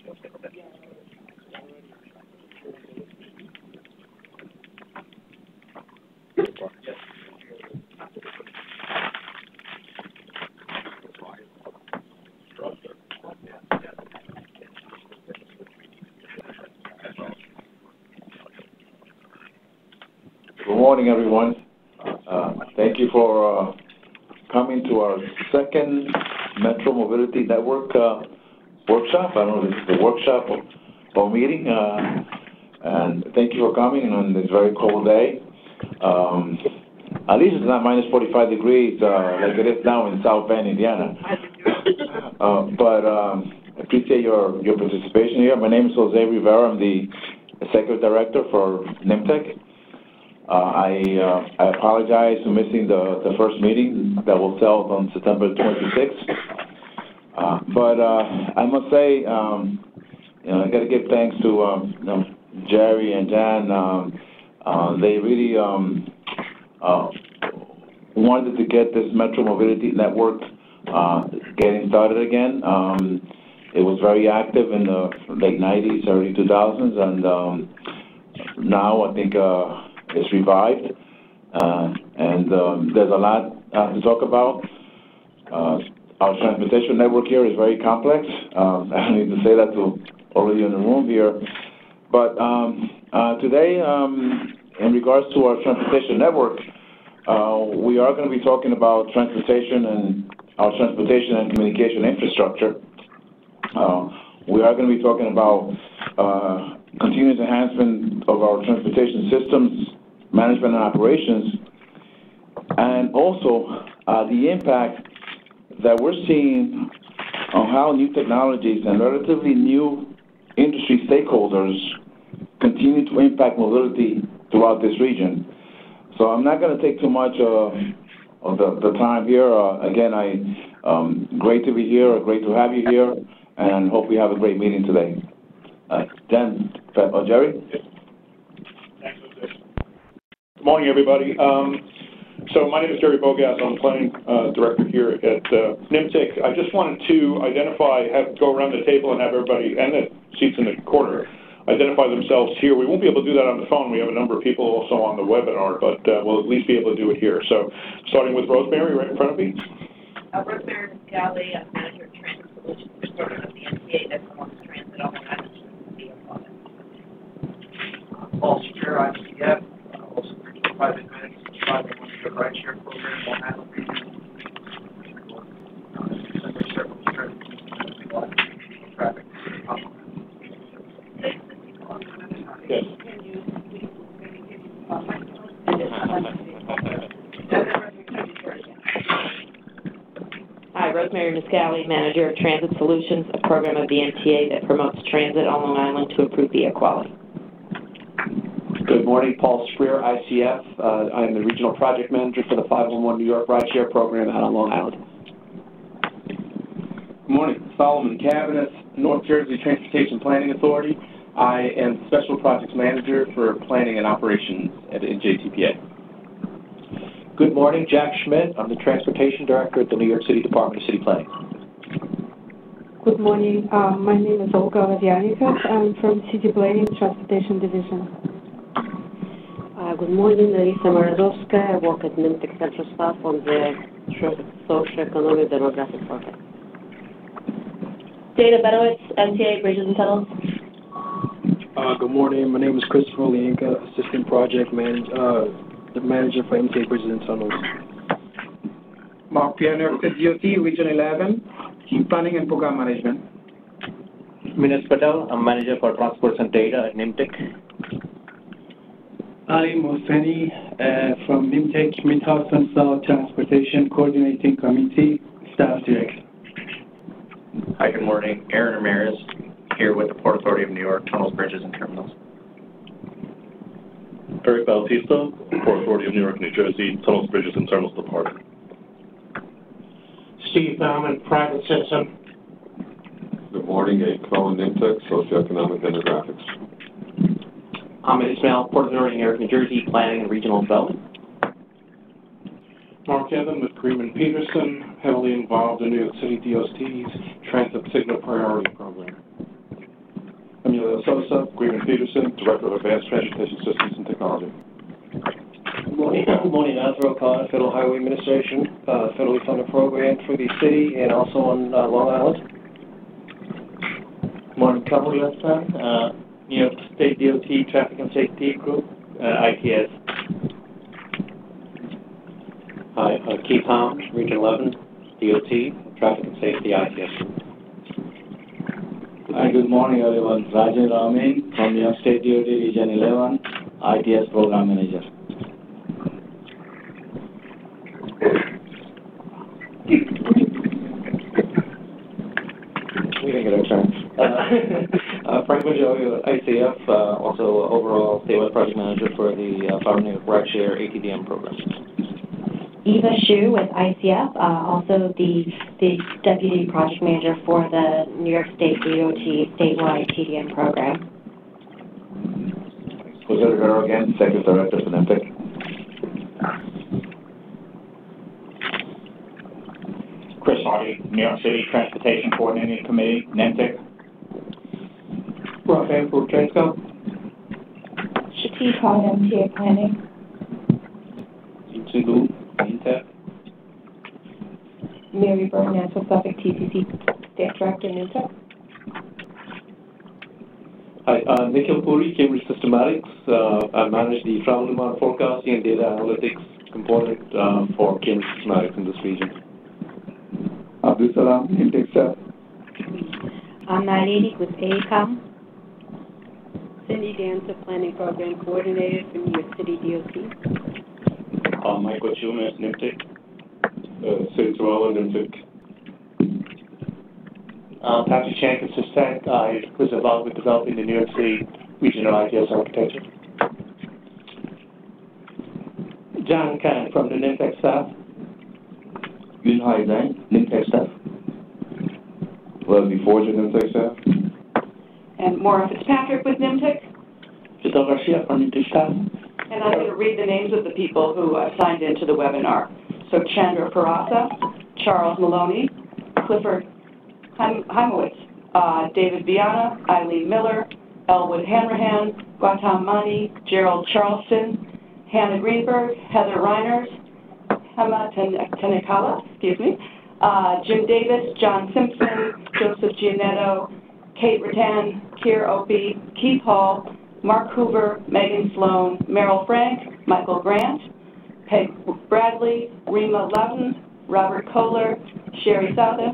Good morning, everyone. Thank you for coming to our second Metro Mobility Network workshop. I don't know if this is a workshop or meeting. And thank you for coming on this very cold day. At least it's not minus 45 degrees like it is now in South Bend, Indiana. But I appreciate your participation here. My name is Jose Rivera. I'm the Executive Director for NYMTC. I apologize for missing the first meeting that was held on September 26th. But I must say, I got to give thanks to Jerry and Jan. They really wanted to get this Metro Mobility Network getting started again. It was very active in the late 90s, early 2000s, and now I think it's revived. And there's a lot to talk about. Our transportation network here is very complex. I don't need to say that to already in the room here. But today, in regards to our transportation network, we are going to be talking about transportation and our transportation and communication infrastructure. We are going to be talking about continuous enhancement of our transportation systems, management and operations, and also the impact that we're seeing on how new technologies and relatively new industry stakeholders continue to impact mobility throughout this region. So I'm not going to take too much of the time here. Again, great to be here, great to have you here, and hope we have a great meeting today. Jen, Jerry? Thanks, Jose. Good morning, everybody. So my name is Jerry Bogas. I'm the planning director here at NYMTC. I just wanted to go around the table and have everybody, and the seats in the corner, identify themselves here. We won't be able to do that on the phone. We have a number of people also on the webinar, but we'll at least be able to do it here. So starting with Rosemary right in front of me. Rosemary Muscali, I'm manager of transit solutions for program of the NTA that promotes transit on Long Island to be a product. Paul Secure, ICF, also for private manager of the rideshare program, Long Island region. Traffic. Yes. Hi, Rosemary Muscali, manager of transit solutions, a program of the NTA that promotes transit on Long Island to improve the quality. Good morning, Paul Spreer, ICF. I am the regional project manager for the 511 New York rideshare program out on Long Island. Good morning, Solomon Caviness, North Jersey Transportation Planning Authority. I am Special Projects Manager for Planning and Operations at NJTPA. Good morning, Jack Schmidt. I'm the Transportation Director at the New York City Department of City Planning. Good morning. My name is Olga Lavianikas. I'm from City Planning Transportation Division. Good morning, Larissa Morozowska. I work at NYMTC Central Staff on the Socio-Economic Demographic Project. Dana Benowitz, MTA Bridges and Tunnels. Good morning. My name is Christopher Lienka, Assistant Project Manager, the Manager for MTA Bridges and Tunnels. Mark Pianer, DOT, Region 11, Team Planning and Program Management. Minas Patel, I'm Manager for Transports and Data at NYMTC. Ali Mohseni from NYMTC Mid-Hudson South Transportation Coordinating Committee, Staff Director. Hi, good morning. Aaron Ramirez here with the Port Authority of New York, Tunnels, Bridges, and Terminals. Eric Bautista, Port Authority of New York, New Jersey, Tunnels, Bridges, and Terminals Department. Steve Bauman, Private Citizen. Good morning, Abe Cohen, NYMTC, Socioeconomic Demographics. Ahmed Ismail, Port Authority of New York, New Jersey, Planning and Regional Development. Mark Evan with Greenman Peterson, heavily involved in New York City DOT's Transit Signal Priority Program. Sosa, Freeman Peterson, Director of Advanced Transportation Systems and Technology. Good morning, Arthur O'Connor, Federal Highway Administration, federally funded program for the city and also on Long Island. Good morning, Kamal Yassan, New York State DOT Traffic and Safety Group, ITS. Hi, Keith Hom, Region 11, DOT, Traffic and Safety, ITS. Hi, good morning, everyone. Amin from New York State DOT Region 11, ITS Program Manager. We didn't get our turn. Frank Maggio, ICF, also overall statewide project manager for the New York Rideshare ATDM program. Eva Shu with ICF, also the deputy project manager for the New York State DOT statewide TDM program. Jose Rivera again, Executive Director for NIMTC. Chris Hardy, New York City Transportation Coordinating Committee, NYMTC. Rafael Francesco. Shakti Todd, MTA Planning. Yutsu Lu, NIMTC. Mary Burnett with Suffolk TCC State Director, NIMTC. Hi, Nikhil Puri, Cambridge Systematics. I manage the travel demand forecasting and data analytics component for Cambridge Systematics in this region. Abdul Salam, NIMTC staff. I'm Nalini with AECOM. Cindy Dancer, Planning Program Coordinator for New York City DOT. Michael Chumas, NIMTC. Sid Tuala, NIMTC. Patrick Chank, Assistant. I was involved with developing the New York City Regional ITS architecture. John Khan from the NIMTC staff. Yun Hai Zhang, NIMTC staff. Leslie Forger, NIMTC staff. And Maura Fitzpatrick with NIMTC. Giselle Garcia from NIMTC staff. And I'm going to read the names of the people who signed into the webinar. So Chandra Parasa, Charles Maloney, Clifford Heimowitz, David Viana, Eileen Miller, Elwood Hanrahan, Gautam Mani, Gerald Charleston, Hannah Greenberg, Heather Reiners, Hema Tenekala, Jim Davis, John Simpson, Joseph Gianetto, Kate Rattan, Kier Opie, Keith Hall, Mark Hoover, Megan Sloan, Merrill Frank, Michael Grant, Peg Bradley, Rima Loudon, Robert Kohler, Sherry Souther,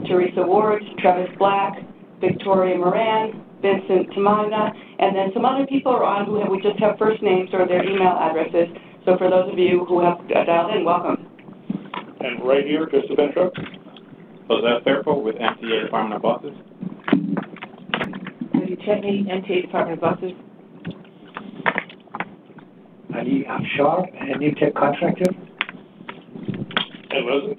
Teresa Ward, Travis Black, Victoria Moran, Vincent Tamagna, and then some other people are on who we just have first names or their email addresses. So for those of you who have dialed in, welcome. And right here, Krista Bentrup. Jose Fairfield with MTA Department of Buses. Lady Chetney, MTA Department of Buses. Ali Afshar, a NIMTC contractor. And Leslie?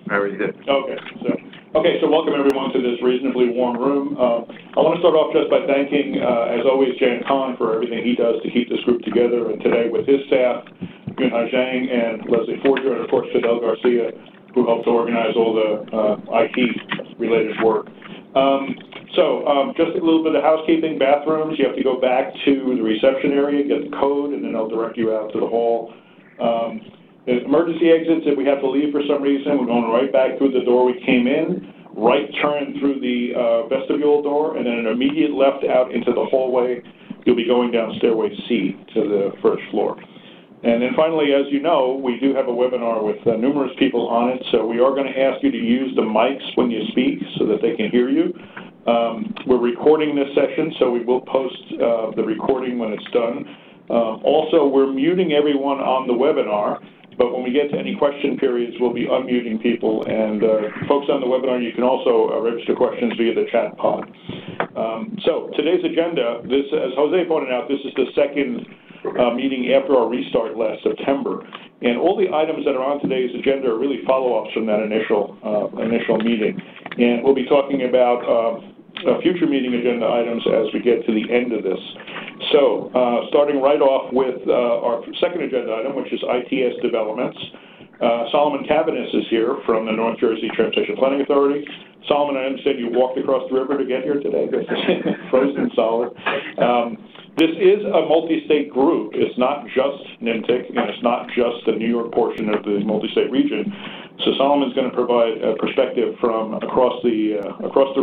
I already did. Okay, so welcome everyone to this reasonably warm room. I want to start off just by thanking, as always, Jan Kahn for everything he does to keep this group together, and today with his staff, Yunhai Zhang and Leslie Forger, and of course Fidel Garcia, who helped to organize all the IT-related work. Just a little bit of housekeeping. Bathrooms, you have to go back to the reception area, get the code, and then they'll direct you out to the hall. The emergency exits, if we have to leave for some reason, we're going right back through the door we came in, right turn through the vestibule door, and then an immediate left out into the hallway. You'll be going down stairway C to the first floor. And then finally, as you know, we do have a webinar with numerous people on it, so we are going to ask you to use the mics when you speak so that they can hear you. We're recording this session, so we will post the recording when it's done. Also, we're muting everyone on the webinar, but when we get to any question periods, we'll be unmuting people. And folks on the webinar, you can also register questions via the chat pod. So today's agenda, as Jose pointed out, this is the second meeting after our restart last September. And all the items that are on today's agenda are really follow-ups from that initial meeting. And we'll be talking about future meeting agenda items as we get to the end of this. So, starting right off with our second agenda item, which is ITS developments. Solomon Caviness is here from the North Jersey Transportation Planning Authority. Solomon, I understand you walked across the river to get here today. Frozen solid. This is a multi-state group. It's not just NYMTC, and it's not just the New York portion of the multi-state region. So Solomon's going to provide a perspective from across the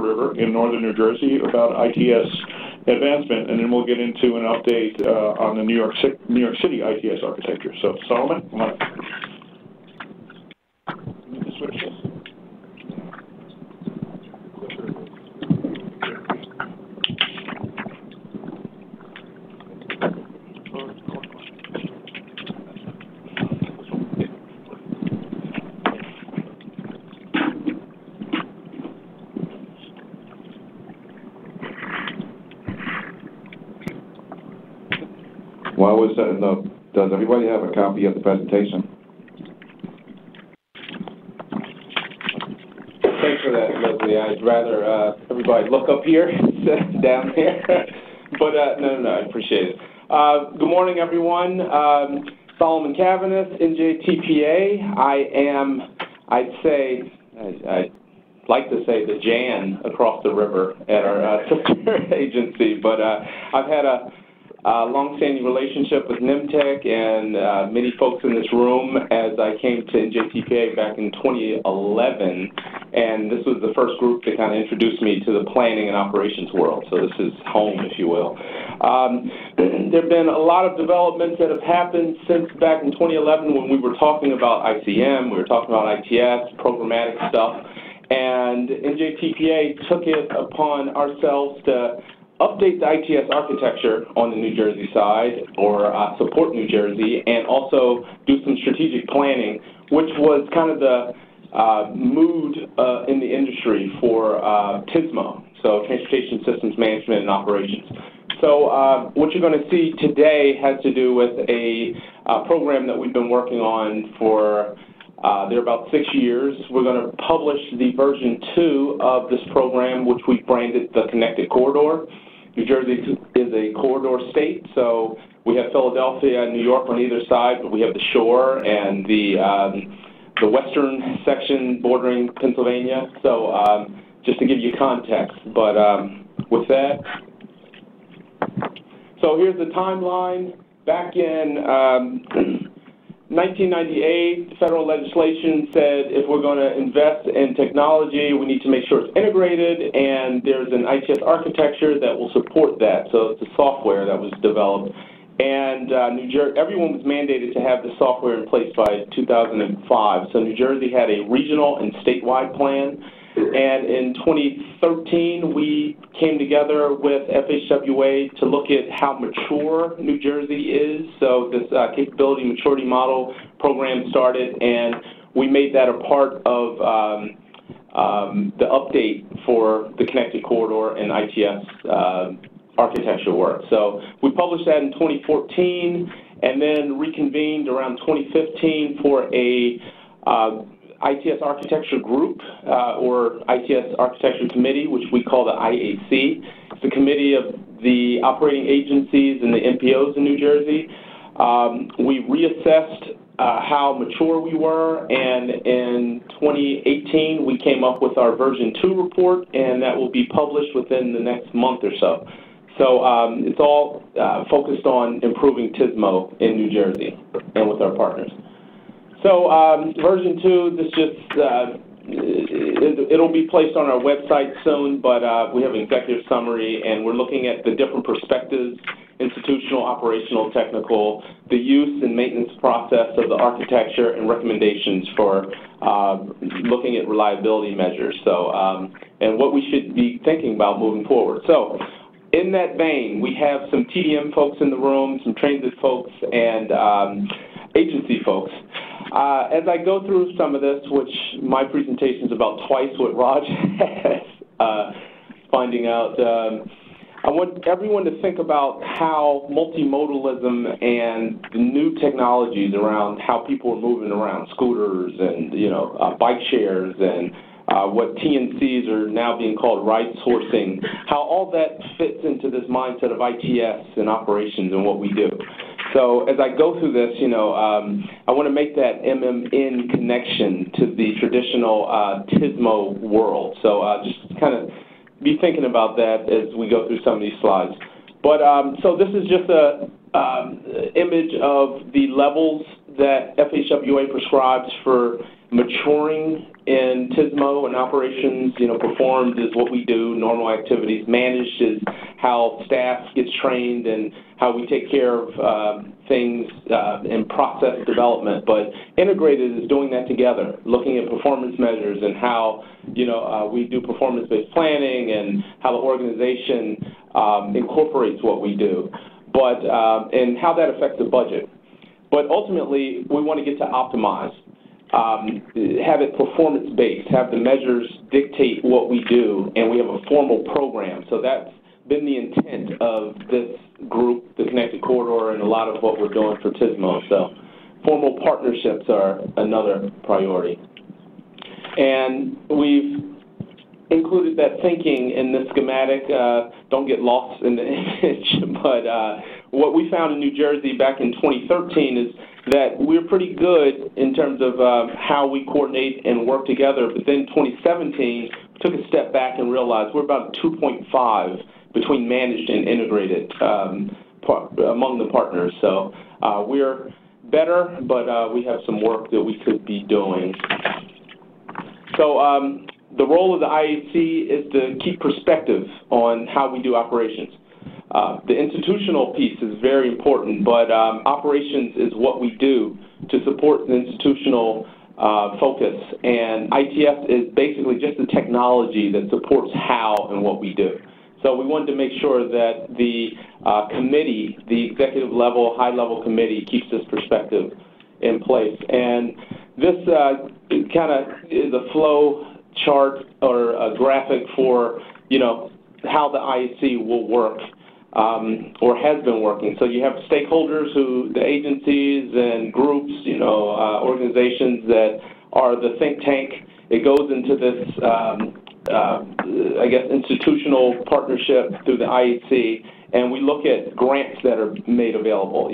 river in northern New Jersey about ITS advancement, and then we'll get into an update on the New York City ITS architecture. So Solomon, come on. Let me switch this. While we're setting up, does everybody have a copy of the presentation? Thanks for that, Leslie. I'd rather everybody look up here instead of down there. But no, I appreciate it. Good morning, everyone. Solomon Caviness, NJTPA. I am, I'd like to say the Jan across the river at our sister agency, but I've had a long-standing relationship with NYMTC and many folks in this room as I came to NJTPA back in 2011, and this was the first group that kind of introduced me to the planning and operations world, so this is home, if you will. There have been a lot of developments that have happened since back in 2011 when we were talking about ICM, we were talking about ITS, programmatic stuff, and NJTPA took it upon ourselves to update the ITS architecture on the New Jersey side, or support New Jersey, and also do some strategic planning, which was kind of the mood in the industry for TSMO, so Transportation Systems Management and Operations. So what you're going to see today has to do with a program that we've been working on for they're about 6 years. We're going to publish the version 2 of this program, which we branded the Connected Corridor. New Jersey is a corridor state, so we have Philadelphia and New York on either side, but we have the shore and the western section bordering Pennsylvania. So just to give you context, but with that, so here's the timeline. Back in 1998, federal legislation said if we're going to invest in technology, we need to make sure it's integrated, and there's an ITS architecture that will support that. So it's the software that was developed. And everyone was mandated to have the software in place by 2005. So New Jersey had a regional and statewide plan. And in 2013, we came together with FHWA to look at how mature New Jersey is. So this capability maturity model program started, and we made that a part of the update for the Connected Corridor and ITS architecture work. So we published that in 2014, and then reconvened around 2015 for a ITS Architecture Group, or ITS Architecture Committee, which we call the IAC. It's the committee of the operating agencies and the MPOs in New Jersey. We reassessed how mature we were, and in 2018, we came up with our version 2 report, and that will be published within the next month or so. So it's all focused on improving TSMO in New Jersey and with our partners. So version 2, this just, it'll be placed on our website soon, but we have an executive summary, and we're looking at the different perspectives, institutional, operational, technical, the use and maintenance process of the architecture, and recommendations for looking at reliability measures, so, and what we should be thinking about moving forward. So in that vein, we have some TDM folks in the room, some transit folks, and agency folks. As I go through some of this, which my presentation is about twice what Raj has, finding out, I want everyone to think about how multimodalism and the new technologies around how people are moving around, scooters and, bike shares, and what TNCs are now being called ride sourcing, how all that fits into this mindset of ITS and operations and what we do. So as I go through this, I want to make that MMN connection to the traditional TSMO world. So just kind of be thinking about that as we go through some of these slides. But so this is just a image of the levels that FHWA prescribes for maturing in TSMO and operations. Performed is what we do, normal activities. Managed is how staff gets trained and how we take care of things in process development. But integrated is doing that together, looking at performance measures and how, we do performance-based planning and how the organization incorporates what we do, but and how that affects the budget. But ultimately, we want to get to optimize. Have it performance-based, have the measures dictate what we do, and we have a formal program. So that's been the intent of this group, the Connected Corridor, and a lot of what we're doing for TSMO. So formal partnerships are another priority. And we've included that thinking in the schematic. Don't get lost in the image, but what we found in New Jersey back in 2013 is that we're pretty good in terms of how we coordinate and work together. But then 2017, took a step back and realized we're about 2.5 between managed and integrated among the partners. So we're better, but we have some work that we could be doing. So the role of the IAC is to keep perspective on how we do operations. The institutional piece is very important, but operations is what we do to support the institutional focus, and ITF is basically just the technology that supports how and what we do. So we wanted to make sure that the committee, the executive level, high-level committee, keeps this perspective in place. And this kind of is a flow chart or a graphic for, how the IAC will work or has been working. So you have stakeholders the agencies and groups, organizations that are the think tank. It goes into this, institutional partnership through the IAC, and we look at grants that are made available.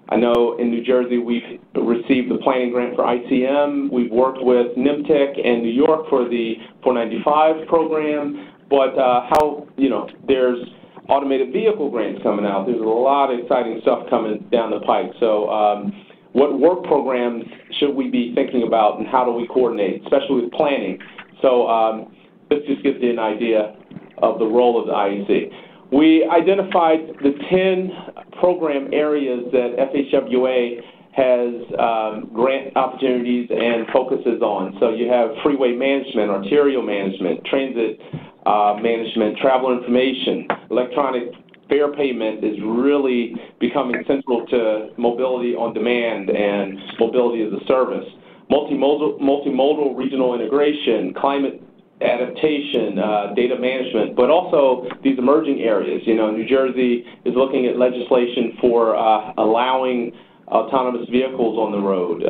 I know in New Jersey we've received the planning grant for ICM. We've worked with NYMTC and New York for the 495 program, but there's automated vehicle grants coming out. There's a lot of exciting stuff coming down the pike. So what work programs should we be thinking about, and how do we coordinate, especially with planning? So this just gives you an idea of the role of the IAC. We identified the 10 program areas that FHWA has grant opportunities and focuses on. So you have freeway management, arterial management, transit management, travel information. Electronic fare payment is really becoming central to mobility on demand and mobility as a service. Multimodal regional integration, climate adaptation, data management, but also these emerging areas. New Jersey is looking at legislation for allowing autonomous vehicles on the road.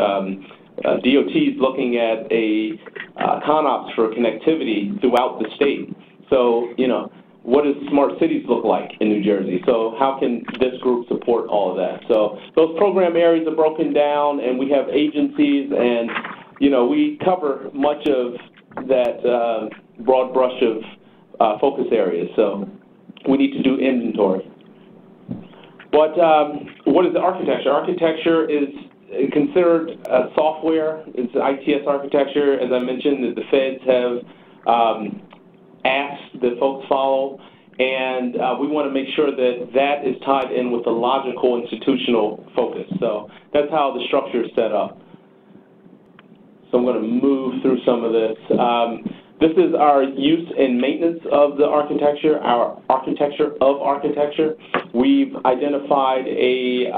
DOT is looking at a ConOps for connectivity throughout the state. So, what does smart cities look like in New Jersey? So how can this group support all of that? So those program areas are broken down, and we have agencies, and, we cover much of that broad brush of focus areas. So we need to do inventory. But what is the architecture? Architecture is considered software. It's ITS architecture. As I mentioned, that the feds have asked that folks follow, and we want to make sure that that is tied in with a logical institutional focus. So that's how the structure is set up. So I'm going to move through some of this. This is our use and maintenance of the architecture, our architecture of architecture. We've identified a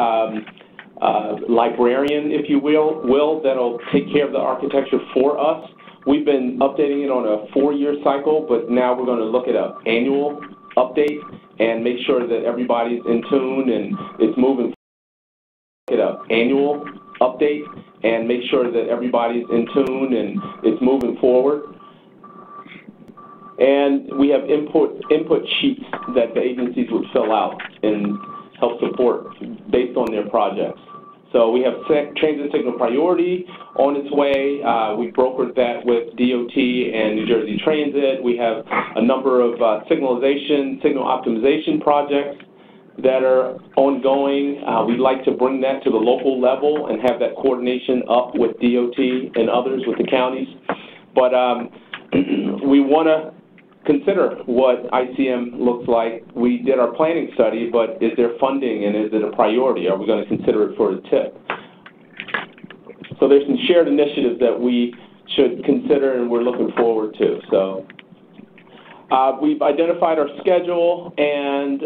librarian, if you will, that'll take care of the architecture for us. We've been updating it on a 4-year cycle, but now we're going to look at an annual update and make sure that everybody's in tune and it's moving. Look at an annual update and make sure that everybody's in tune and it's moving forward. And we have input sheets that the agencies would fill out. And help support based on their projects. So we have transit signal priority on its way. We brokered that with DOT and New Jersey Transit. We have a number of signalization, signal optimization projects that are ongoing. We'd like to bring that to the local level and have that coordination up with DOT and others with the counties. But we want to consider what ICM looks like. We did our planning study, but is there funding and is it a priority? Are we going to consider it for a tip? So there's some shared initiatives that we should consider and we're looking forward to. So we've identified our schedule and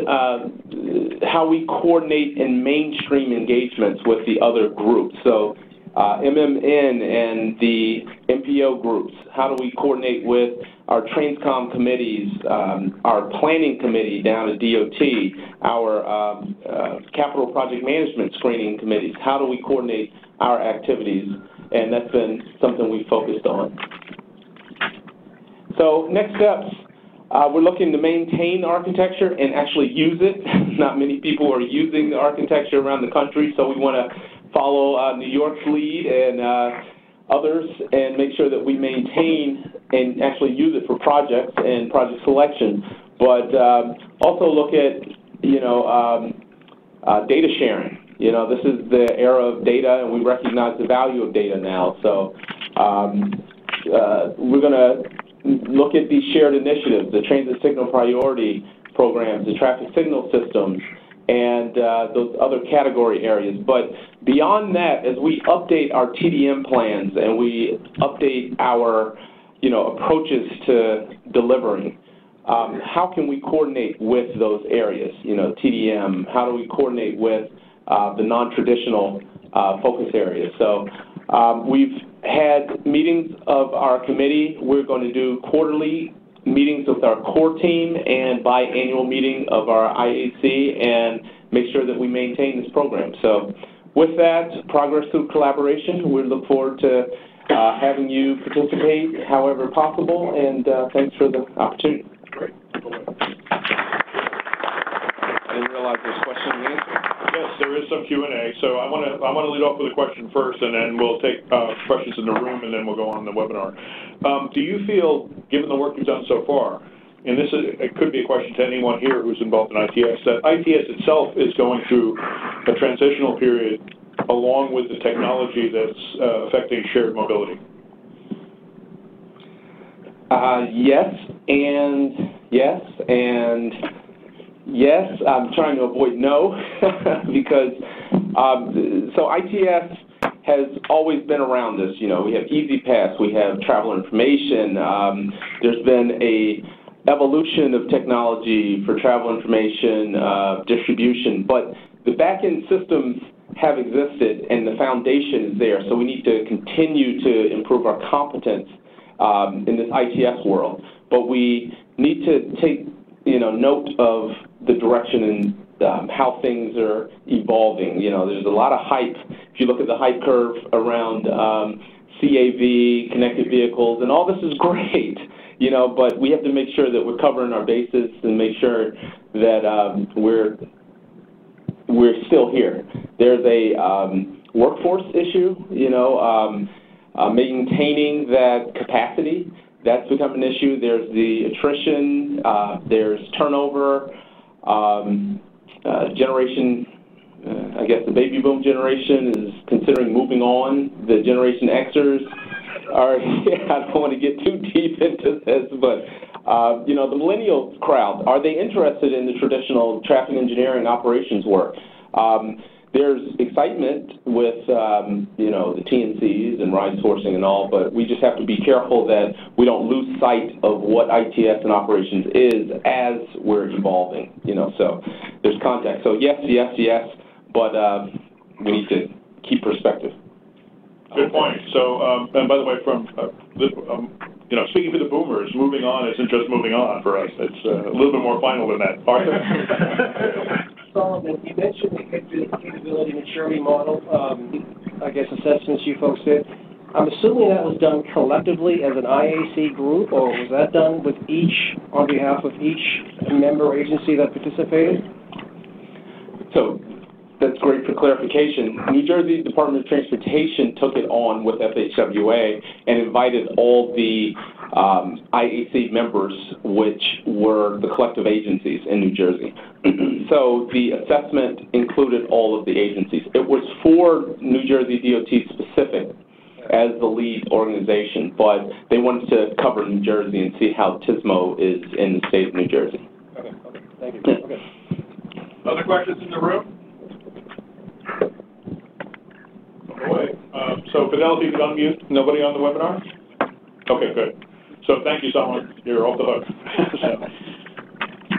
how we coordinate and mainstream engagements with the other groups. So MMN and the MPO groups, how do we coordinate with our Transcom committees, our planning committee down at DOT, our capital project management screening committees, how do we coordinate our activities? And that's been something we focused on. So next steps, we're looking to maintain architecture and actually use it. Not many people are using the architecture around the country, so we want to follow New York's lead and others and make sure that we maintain and actually use it for projects and project selection. But also look at, data sharing. This is the era of data, and we recognize the value of data now. So we're going to look at these shared initiatives, the transit signal priority programs, the traffic signal systems, and those other category areas. But beyond that, as we update our TDM plans and we update our, approaches to delivering, how can we coordinate with those areas? TDM, how do we coordinate with the non-traditional focus areas? So we've had meetings of our committee. We're going to do quarterly meetings with our core team and biannual meeting of our IAC and make sure that we maintain this program. So with that, progress through collaboration. We look forward to having you participate however possible, and thanks for the opportunity. Great. I didn't realize there's question and answer. Yes, there is some Q&A. So I want to lead off with a question first, and then we'll take questions in the room, and then we'll go on the webinar. Do you feel, given the work you've done so far, and it could be a question to anyone here who's involved in ITS, that ITS itself is going through a transitional period along with the technology that's affecting shared mobility? Yes, and yes, and yes. I'm trying to avoid no because, so ITS has always been around this. We have Easy Pass, we have travel information. There's been a evolution of technology for travel information distribution, but the back-end systems have existed and the foundation is there, so we need to continue to improve our competence in this ITS world. But we need to take note of the direction and how things are evolving. There's a lot of hype. If you look at the hype curve around CAV, connected vehicles, and all this is great, but we have to make sure that we're covering our bases and make sure that we're still here. There's a workforce issue, maintaining that capacity. That's become an issue. There's the attrition, there's turnover, generation, I guess the baby boom generation is considering moving on. The Generation Xers are, I don't want to get too deep into this, but, the millennial crowd, are they interested in the traditional traffic engineering operations work? There's excitement with, the TNCs and ride sourcing and all, but we just have to be careful that we don't lose sight of what ITS and operations is as we're evolving, so there's context. So yes, yes, yes, but we need to keep perspective. Good point. So, and by the way, from, speaking for the boomers, moving on isn't just moving on for us. It's a little bit more final than that. Arthur? Solomon, you mentioned the capability maturity model, assessments you folks did. I'm assuming that was done collectively as an IAC group, or was that done with on behalf of each member agency that participated? So that's great for clarification. New Jersey Department of Transportation took it on with FHWA and invited all the IAC members, which were the collective agencies in New Jersey. So the assessment included all of the agencies. It was for New Jersey DOT specific as the lead organization, but they wanted to cover New Jersey and see how TSMO is in the state of New Jersey. Okay, thank you. Okay. Other questions in the room? So Fidelity, could unmute. Nobody on the webinar? Okay, good. So thank you, Solomon. You're off the hook.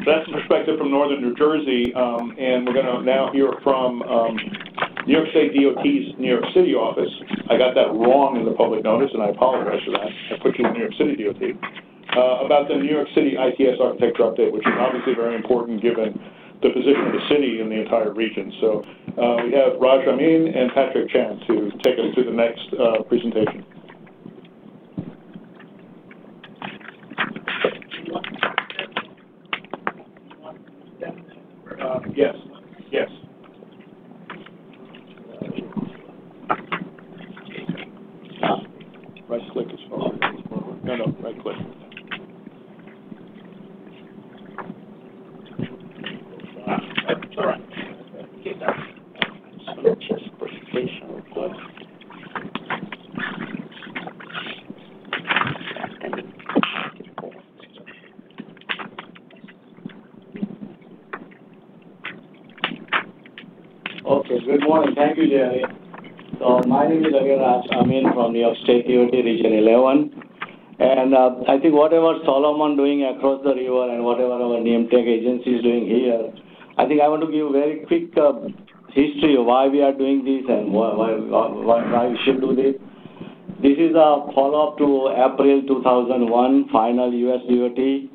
So that's the perspective from northern New Jersey, and we're going to now hear from New York State DOT's New York City office. I got that wrong in the public notice, and I apologize for that. I put you in New York City DOT. About the New York City ITS architecture update, which is obviously very important given the position of the city in the entire region. So we have Raj Amin and Patrick Chan to take us through the next presentation. Yes, yes. Right click is forward. No, right click. That's all right. Okay, good morning. Thank you, Jerry. So my name is Raj Amin from New York State DOT Region 11. And I think whatever Solomon doing across the river and whatever our NIMH agency is doing here, I think I want to give a very quick history of why we are doing this and why we should do this. This is a follow-up to April 2001 final US DOT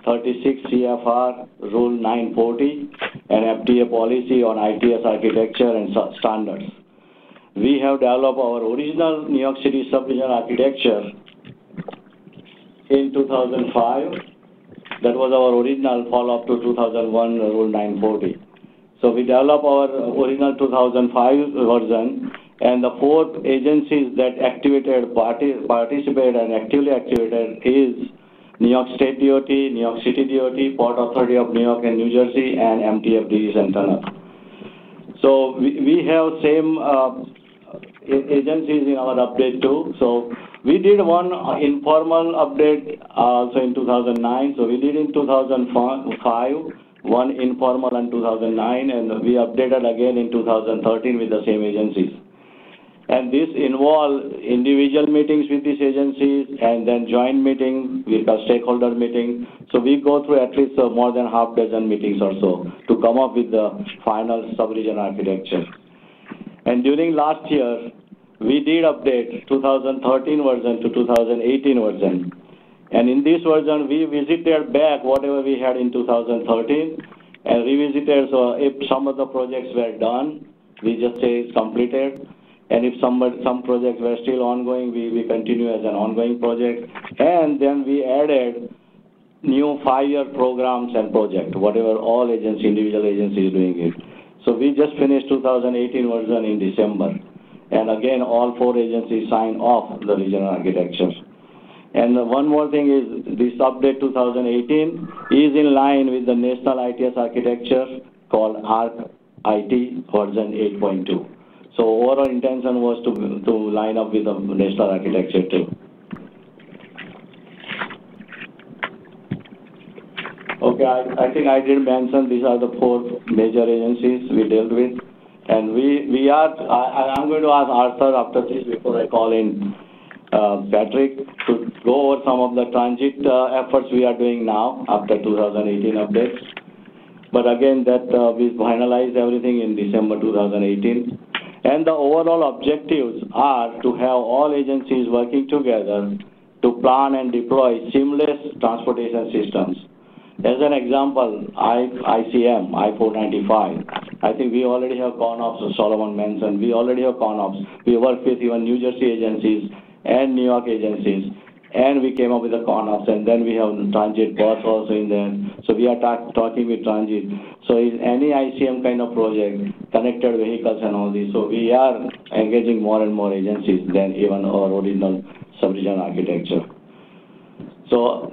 36 CFR Rule 940 and FTA policy on ITS architecture and standards. We have developed our original New York City subdivision architecture in 2005. That was our original follow-up to 2001 Rule 940. So we developed our original 2005 version, and the four agencies that participated and actively activated is New York State DOT, New York City DOT, Port Authority of New York and New Jersey, and MTF and Tunnel. So we have same agencies in our update too. So we did one informal update also in 2009. So we did in 2005, one informal in 2009, and we updated again in 2013 with the same agencies. And this involved individual meetings with these agencies and then joint meeting with a stakeholder meeting. So we go through at least more than half dozen meetings or so to come up with the final sub-region architecture. And during last year, we did update 2013 version to 2018 version. And in this version, we visited back whatever we had in 2013 and revisited. So if some of the projects were done, we just say it's completed. And if some projects were still ongoing, we continue as an ongoing project. And then we added new 5-year programs and projects, whatever all agencies, individual agencies doing it. So we just finished 2018 version in December. And again, all 4 agencies signed off the regional architecture. And one more thing is this update 2018 is in line with the National ITS architecture called ARC-IT version 8.2. So overall intention was to line up with the national architecture too. Okay, I think I did mention these are the 4 major agencies we dealt with. And I'm going to ask Arthur after this before I call in Patrick to go over some of the transit efforts we are doing now after 2018 updates. But again, that we finalized everything in December 2018. And the overall objectives are to have all agencies working together to plan and deploy seamless transportation systems. As an example, ICM, I-495, I think we already have CONOPS, as Solomon mentioned. We already have CONOPS. We work with even New Jersey agencies and New York agencies and we came up with the CONOPS, and then we have transit bus also in there. So we are talking with transit. So is any ICM kind of project, connected vehicles and all this, so we are engaging more and more agencies than even our original sub-regional architecture. So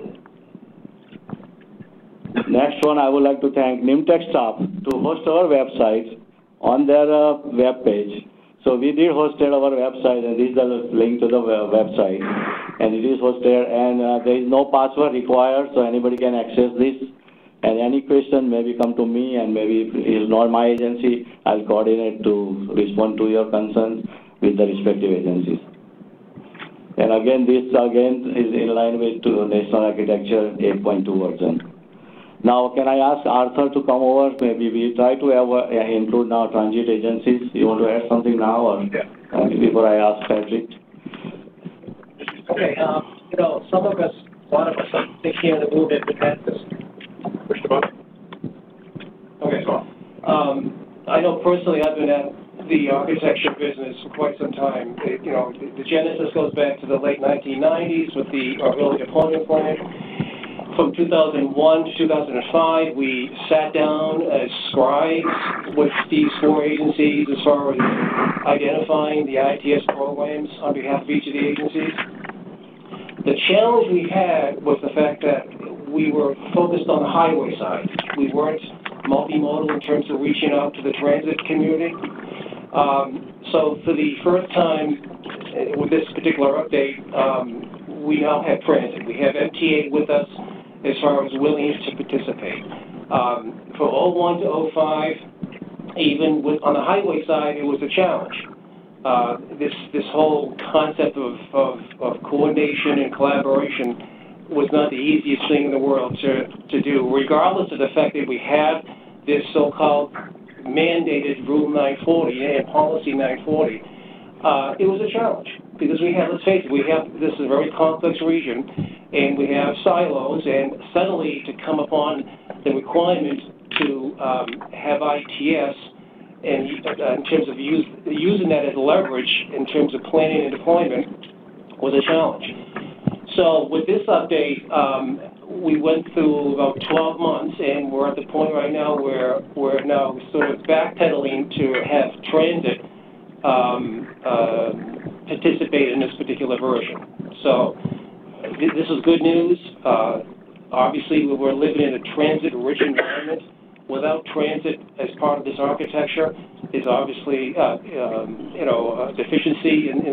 next one, I would like to thank NIMTech staff to host our website on their web page. So we did hosted our website, and this is the link to the website, and it is hosted, and there is no password required, so anybody can access this. And any question, maybe come to me, and maybe if it is not my agency, I'll coordinate to respond to your concerns with the respective agencies. And again, this again is in line with National Architecture 8.2 version. Now, can I ask Arthur to come over? Maybe we try to have, include now transit agencies. You want to add something now, or before I ask Patrick? Okay, you know, some of us, a lot of us, I think here in the movement, we've had this. Push the button. Okay, I know personally I've been at the architecture business for quite some time. You know, the genesis goes back to the late 1990s with the early deployment plan. From 2001 to 2005, we sat down as scribes with these four agencies as far as identifying the ITS programs on behalf of each of the agencies. The challenge we had was the fact that we were focused on the highway side. We weren't multimodal in terms of reaching out to the transit community. So for the first time with this particular update, we now have transit. We have MTA with us as far as willingness to participate. For 01 to 05, even on the highway side, it was a challenge. This whole concept of coordination and collaboration was not the easiest thing in the world to do, regardless of the fact that we have this so-called mandated Rule 940 and Policy 940. It was a challenge because we have, let's face it, this is a very complex region, and we have silos, and suddenly to come upon the requirement to have ITS and in terms of using that as leverage in terms of planning and deployment was a challenge. So with this update, we went through about 12 months, and we're at the point right now where we're now sort of backpedaling to have transit participate in this particular version. So this is good news. Obviously, we're living in a transit-rich environment. Without transit as part of this architecture is obviously, deficiency in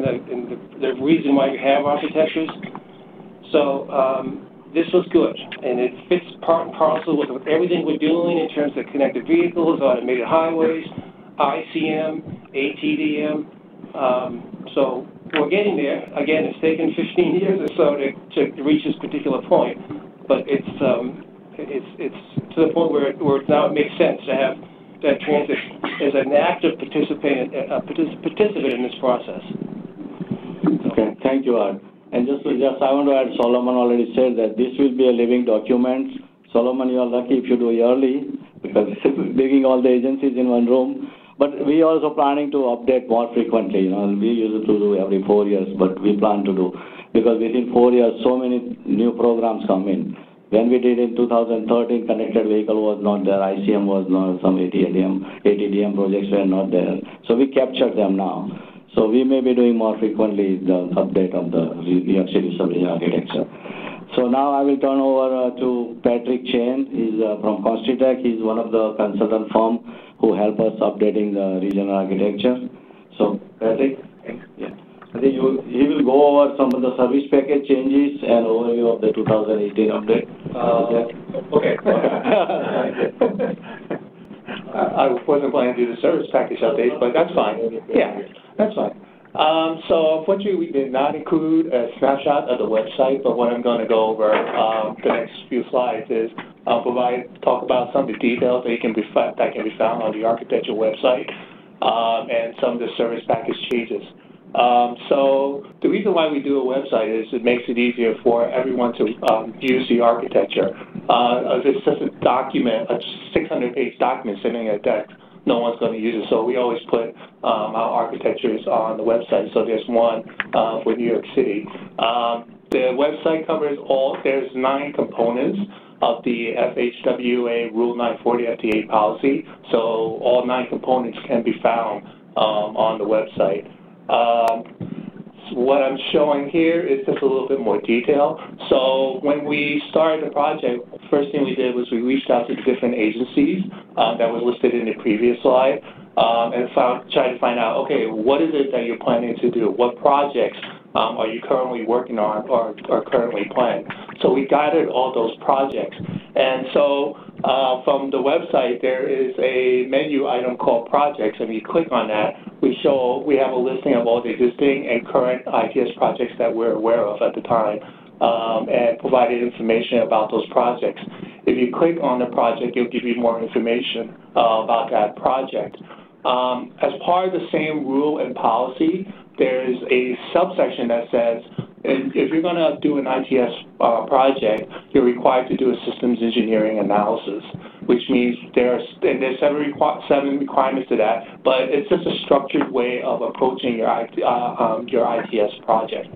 the reason why we have architectures. So this was good, and it fits part and parcel with everything we're doing in terms of connected vehicles, automated highways, ICM, ATDM. So we're getting there. Again, it's taken 15 years or so to reach this particular point, but it's to the point where now it makes sense to have that transit as an active participant in this process. Okay, thank you, Art. And just I want to add, Solomon already said that this will be a living document. Solomon, you are lucky if you do yearly, because bringing all the agencies in one room. But we also planning to update more frequently. We used to do every 4 years, but we plan to do, because within 4 years, so many new programs come in. When we did in 2013, connected vehicle was not there, ICM was not, some ATDM projects were not there. So we captured them now. So we may be doing more frequently the update of the New York City sub-regional architecture. So now I will turn over to Patrick Chen. He's from Constitech. He's one of the consultant firm who help us updating the regional architecture. So Patrick, yeah. I think he will go over some of the service package changes and overview of the 2018 update. Okay. I wasn't planning to do the service package update, but that's fine. Yeah, that's fine. So unfortunately, we did not include a snapshot of the website, but what I'm going to go over the next few slides is talk about some of the details that can be found on the architecture website and some of the service package changes. So the reason why we do a website is it makes it easier for everyone to use the architecture. It's just a document, a 600-page document sitting at a desk. No one's going to use it, so we always put our architectures on the website. So there's one for New York City. the website covers there's 9 components of the FHWA Rule 940 FTA policy. So all 9 components can be found on the website. What I'm showing here is just a little bit more detail. So when we started the project, first thing we did was we reached out to the different agencies that was listed in the previous slide and tried to find out, okay, what is it that you're planning to do? What projects are you currently working on or are currently planned? So we guided all those projects. And so from the website, there is a menu item called projects, and you click on that, we have a listing of all the existing and current ITS projects that we're aware of at the time, and provided information about those projects. If you click on the project, it'll give you more information about that project. As part of the same rule and policy, there's a subsection that says if you're going to do an ITS project, you're required to do a systems engineering analysis, which means there's 7 requirements to that, but it's just a structured way of approaching your ITS project.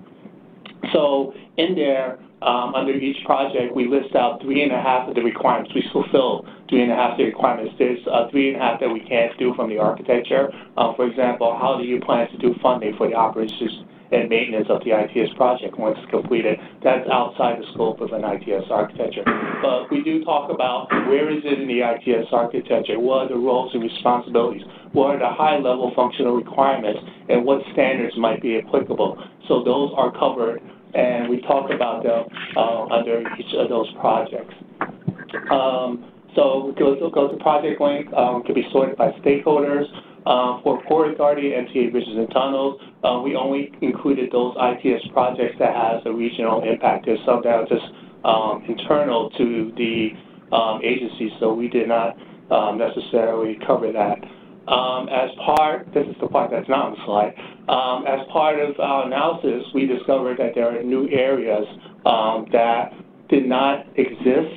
So in there, under each project, we list out 3.5 of the requirements. We fulfill 3.5 of the requirements. There's 3.5 that we can't do from the architecture. For example, how do you plan to do funding for the operations and maintenance of the ITS project once it's completed? That's outside the scope of an ITS architecture. But we do talk about where is it in the ITS architecture, what are the roles and responsibilities, what are the high-level functional requirements, and what standards might be applicable. So those are covered, and we talk about them under each of those projects. So go to project link, can be sorted by stakeholders. For Port Authority, MTA Bridges and Tunnels, we only included those ITS projects that has a regional impact. There's some that are just internal to the agency, so we did not necessarily cover that. This is the part that's not on the slide. As part of our analysis, we discovered that there are new areas that did not exist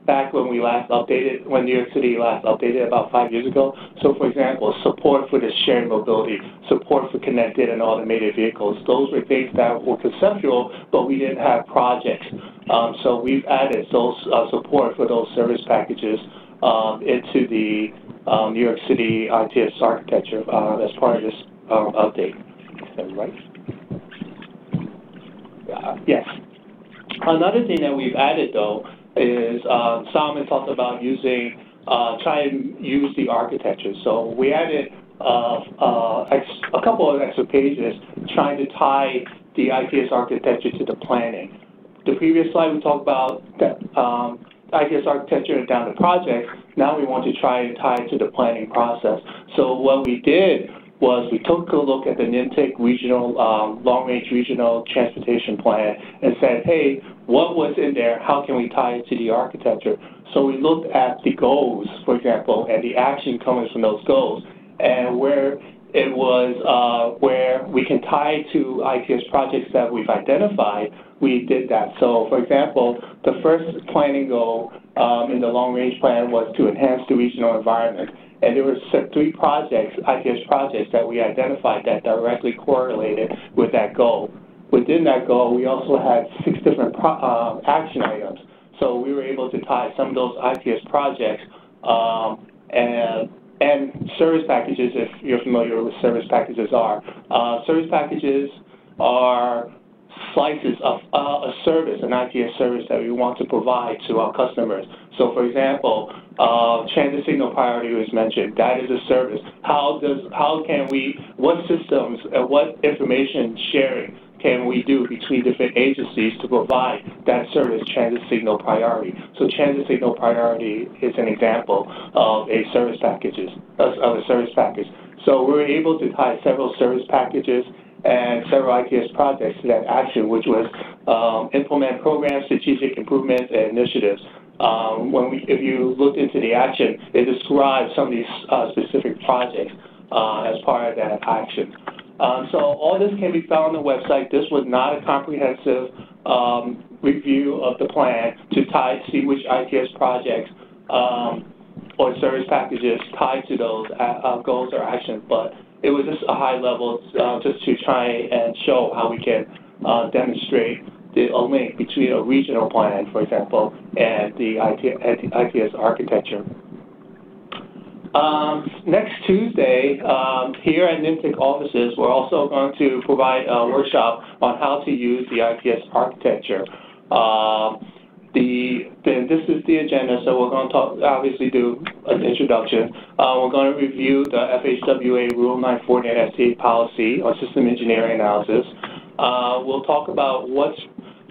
back when we last updated, when New York City last updated about 5 years ago. So, for example, support for the shared mobility, support for connected and automated vehicles. Those were things that were conceptual, but we didn't have projects. So we've added those support for those service packages into the New York City ITS architecture as part of this update. Is that right? Yes. Another thing that we've added, though, is Solomon talked about trying to use the architecture. So we added a couple of extra pages trying to tie the ITS architecture to the planning. The previous slide we talked about that ITS architecture and down to projects. Now we want to try and tie it to the planning process. So what we did was we took a look at the NYMTC regional, long-range regional transportation plan and said, hey, what was in there? How can we tie it to the architecture? So we looked at the goals, for example, and the action coming from those goals, and where it was where we can tie to ITS projects that we've identified, we did that. So, for example, the first planning goal in the long-range plan was to enhance the regional environment. And there were 3 projects, ITS projects, that we identified that directly correlated with that goal. Within that goal, we also had 6 different action items. So we were able to tie some of those ITS projects and service packages, if you're familiar with service packages are. Service packages are slices of a service, an ITS service that we want to provide to our customers. So, for example, transit signal priority was mentioned. That is a service. What systems and what information sharing can we do between different agencies to provide that service, transit signal priority? So transit signal priority is an example of a service package. So we were able to tie several service packages and several ITS projects to that action, which was implement programs, strategic improvements, and initiatives. If you looked into the action, it describes some of these specific projects as part of that action. So all this can be found on the website. This was not a comprehensive review of the plan to see which ITS projects or service packages tied to those goals or actions, but it was just a high level just to try and show how we can demonstrate a link between a regional plan, for example, and the ITS architecture. Next Tuesday, here at NIMTC offices, we're also going to provide a workshop on how to use the ITS architecture. This is the agenda, so we're going to obviously do an introduction. We're going to review the FHWA Rule 940 and STA policy on system engineering analysis. We'll talk about what's,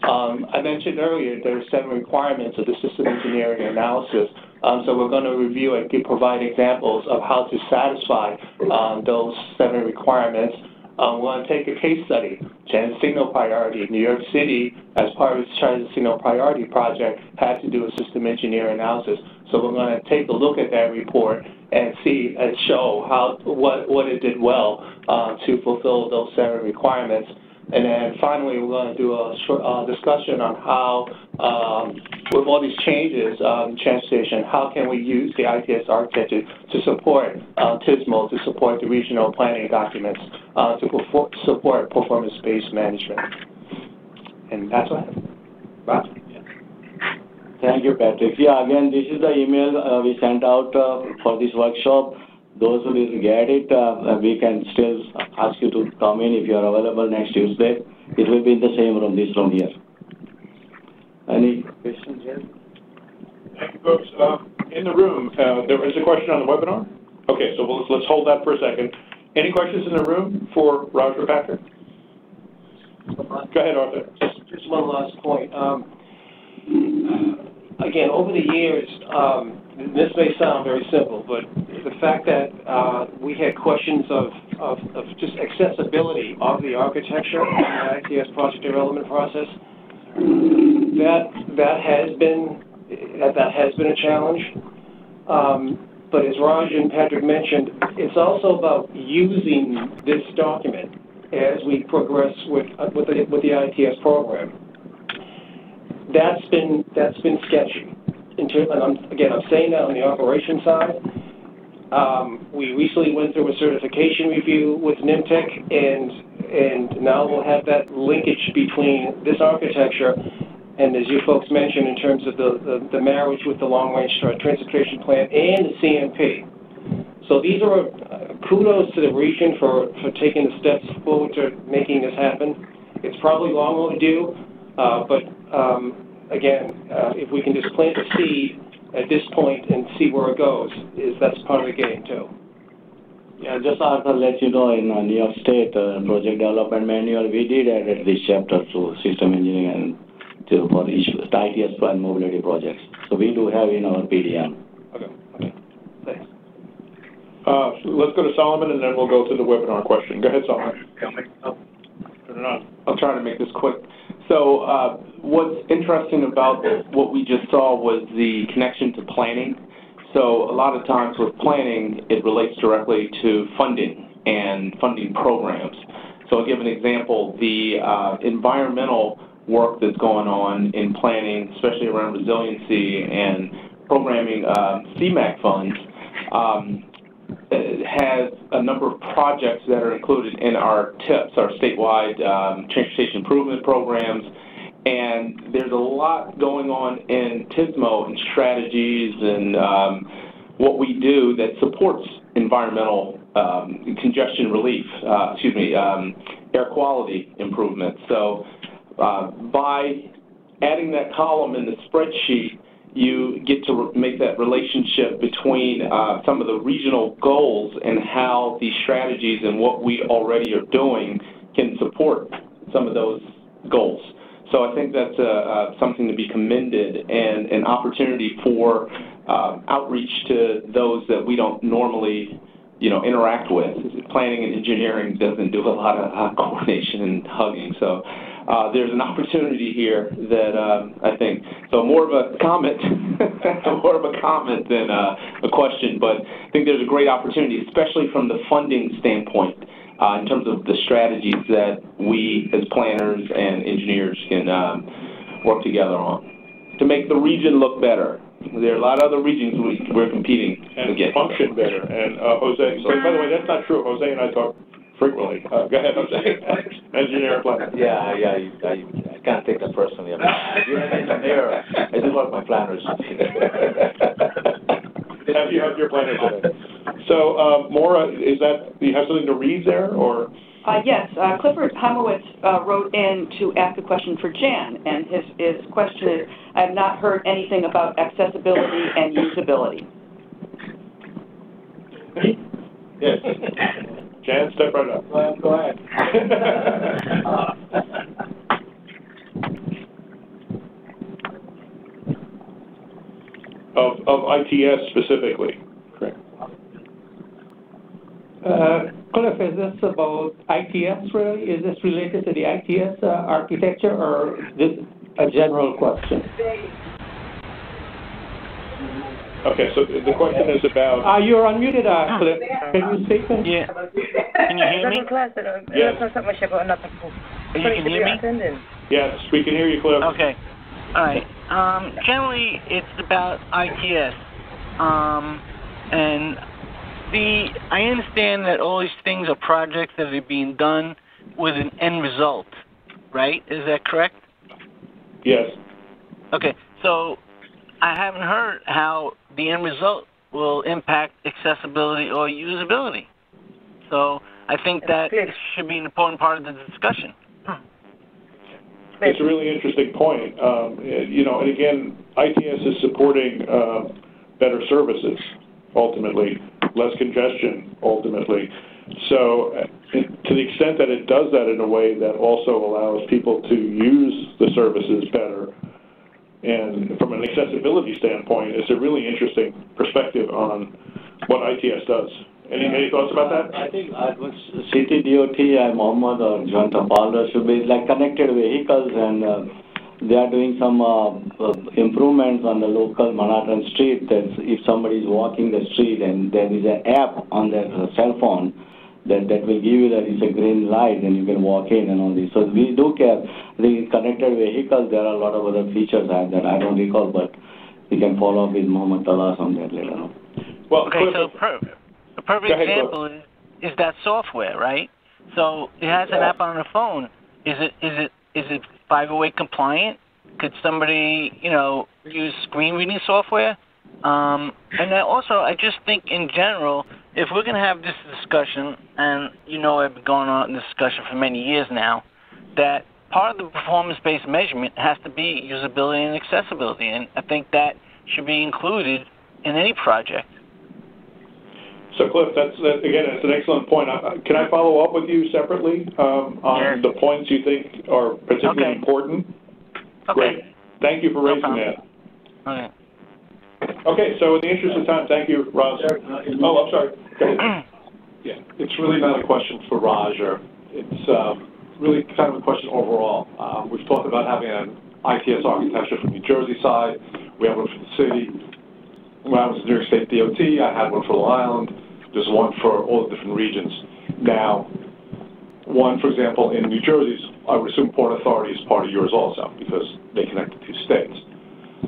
I mentioned earlier, there are 7 requirements of the system engineering analysis. So we're going to review and provide examples of how to satisfy those 7 requirements. We're going to take a case study, transit signal priority. New York City, as part of its transit signal priority project, had to do a system engineering analysis. So we're going to take a look at that report and see and show what it did well to fulfill those 7 requirements. And then finally, we're going to do a short discussion on how, with all these changes in transportation, how can we use the ITS architecture to support TSMO, to support the regional planning documents, to support performance-based management. And that's what I have. Rob? Thank you, Patrick. Yeah, again, this is the email we sent out for this workshop. Those who didn't get it, we can still ask you to come in if you are available next Tuesday. It will be in the same room, this room here. Any questions here? Thank you, folks. In the room, there is a question on the webinar? Okay, so let's hold that for a second. Any questions in the room for Roger Patrick? Go ahead, Arthur. Just one last point. Again, over the years, this may sound very simple, but the fact that we had questions of just accessibility of the architecture in the ITS project development process, that has been a challenge. But as Raj and Patrick mentioned, it's also about using this document as we progress with the ITS program. That's been sketchy. And I'm saying that on the operations side. We recently went through a certification review with NIMTC, and now we'll have that linkage between this architecture and, as you folks mentioned, in terms of the marriage with the long-range transportation plan and the CMP. So these are kudos to the region for taking the steps forward to making this happen. It's probably long overdue, but again, if we can just plant a seed at this point and see where it goes, that's part of the game too. Yeah, just to let you know, in New York State Project Development Manual, we did add this chapter to system engineering and for each ITS and mobility projects. So we do have in our PDM. Okay. Thanks. Let's go to Solomon, and then we'll go to the webinar question. Go ahead, Solomon. Turn it on. I'll try to make this quick. So what's interesting about what we just saw was the connection to planning. So a lot of times with planning, it relates directly to funding and funding programs. So I'll give an example. The environmental work that's going on in planning, especially around resiliency and programming CMAQ funds, has a number of projects that are included in our TIPs, our statewide transportation improvement programs. And there's a lot going on in TSMO and strategies and what we do that supports environmental congestion relief, air quality improvement. So by adding that column in the spreadsheet, you get to make that relationship between some of the regional goals and how these strategies and what we already are doing can support some of those goals. So I think that's something to be commended and an opportunity for outreach to those that we don't normally, interact with. Planning and engineering doesn't do a lot of coordination and hugging. So there's an opportunity here that I think, so more of a comment, than a question, but I think there's a great opportunity, especially from the funding standpoint, in terms of the strategies that we as planners and engineers can work together on to make the region look better. There are a lot of other regions we're competing and against. Function better. And Jose, so by the way, that's not true. Jose and I talked frequently. Go ahead, Jose. Engineer planner. Yeah, I can't take that personally. You're an engineer. I do what my planners Have you have your planner today? So, Maura, is that, do you have something to read there, or? Yes, Clifford Heimowitz wrote in to ask a question for Jan, and his question is, I have not heard anything about accessibility and usability. Yes. Jan, step right up. Go ahead. Of ITS specifically. Correct. Cliff, is this about ITS really? Is this related to the ITS architecture, or this a general question? Okay, so the question is about... You're unmuted, Cliff. Can you speak? Yeah. Can you hear me? Yes. You can hear me? Yes, we can hear you, Cliff. Okay. All right. Generally, it's about ITS. And I understand that all these things are projects that are being done with an end result, right? Is that correct? Yes. Okay. So I haven't heard how the end result will impact accessibility or usability. So I think that should be an important part of the discussion. It's a really interesting point. You know, and again, ITS is supporting better services, ultimately, less congestion, ultimately. So to the extent that it does that in a way that also allows people to use the services better, and from an accessibility standpoint, it's a really interesting perspective on what ITS does. Any thoughts about that? I think City DOT, Mohammed or John Tapalda should be like connected vehicles, and they are doing some improvements on the local Manhattan street. That if somebody is walking the street and there is an app on their cell phone that will give you that it's a green light and you can walk in and all this. So we do care. The connected vehicles, there are a lot of other features that I don't recall, but we can follow up with Mohammed Talas on that later on. Well, okay, so a perfect example is that software, right? So it has an app on the phone. Is it 508 compliant? Could somebody, use screen reading software? And then also, I just think in general, if we're going to have this discussion, and I've been going on in this discussion for many years now, that part of the performance-based measurement has to be usability and accessibility, and I think that should be included in any project. So, Cliff, that's an excellent point. Can I follow up with you separately on the points you think are particularly important? Okay. Great. Thank you for raising that. Okay. Okay, so in the interest of time, thank you, Raj. Oh, I'm sorry. Go ahead. Yeah, it's really not a question for Raj, or it's really kind of a question overall. We've talked about having an ITS architecture from New Jersey side. We have one for the city. When I was in New York State DOT, I had one for Long Island. There's one for all the different regions. Now, one, for example, in New Jersey, I would assume Port Authority is part of yours also, because they connect the two states.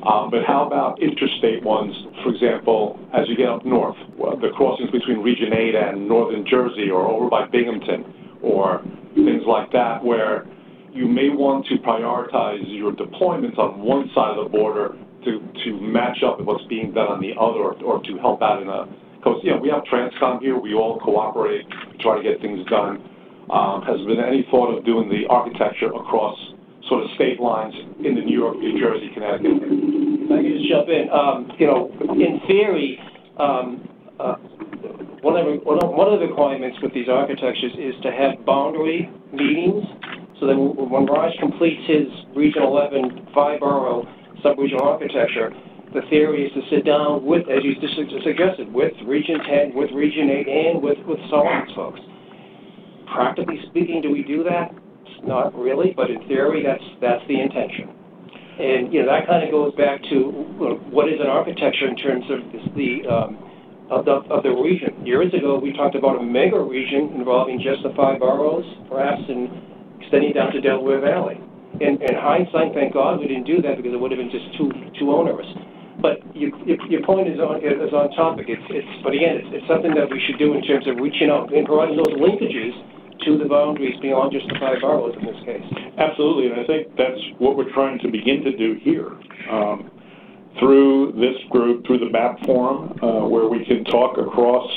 But how about interstate ones, for example, as you get up north, the crossings between Region 8 and Northern Jersey, or over by Binghamton, or things like that, where you may want to prioritize your deployments on one side of the border to match up with what's being done on the other, or to help out in a, because, we have Transcom here, we all cooperate, try to get things done. Has there been any thought of doing the architecture across sort of state lines in the New York, New Jersey, Connecticut? I can just jump in. In theory, one of the requirements with these architectures is to have boundary meetings, so that when Raj completes his Region 11 5-borough sub-regional architecture, the theory is to sit down with, as you just suggested, with Region 10, with Region 8, and with Solomon's folks. Practically speaking, do we do that? Not really, but in theory, that's the intention. And that kind of goes back to what is an architecture in terms of the region. Years ago, we talked about a mega region involving just the 5 boroughs, perhaps, and extending down to Delaware Valley. In hindsight, thank God we didn't do that, because it would have been just too onerous. But your point is on topic. But again, it's something that we should do in terms of reaching out and providing those linkages to the boundaries beyond just the 5 boroughs in this case. Absolutely, and I think that's what we're trying to begin to do here. Through this group, through the MAP forum, where we can talk across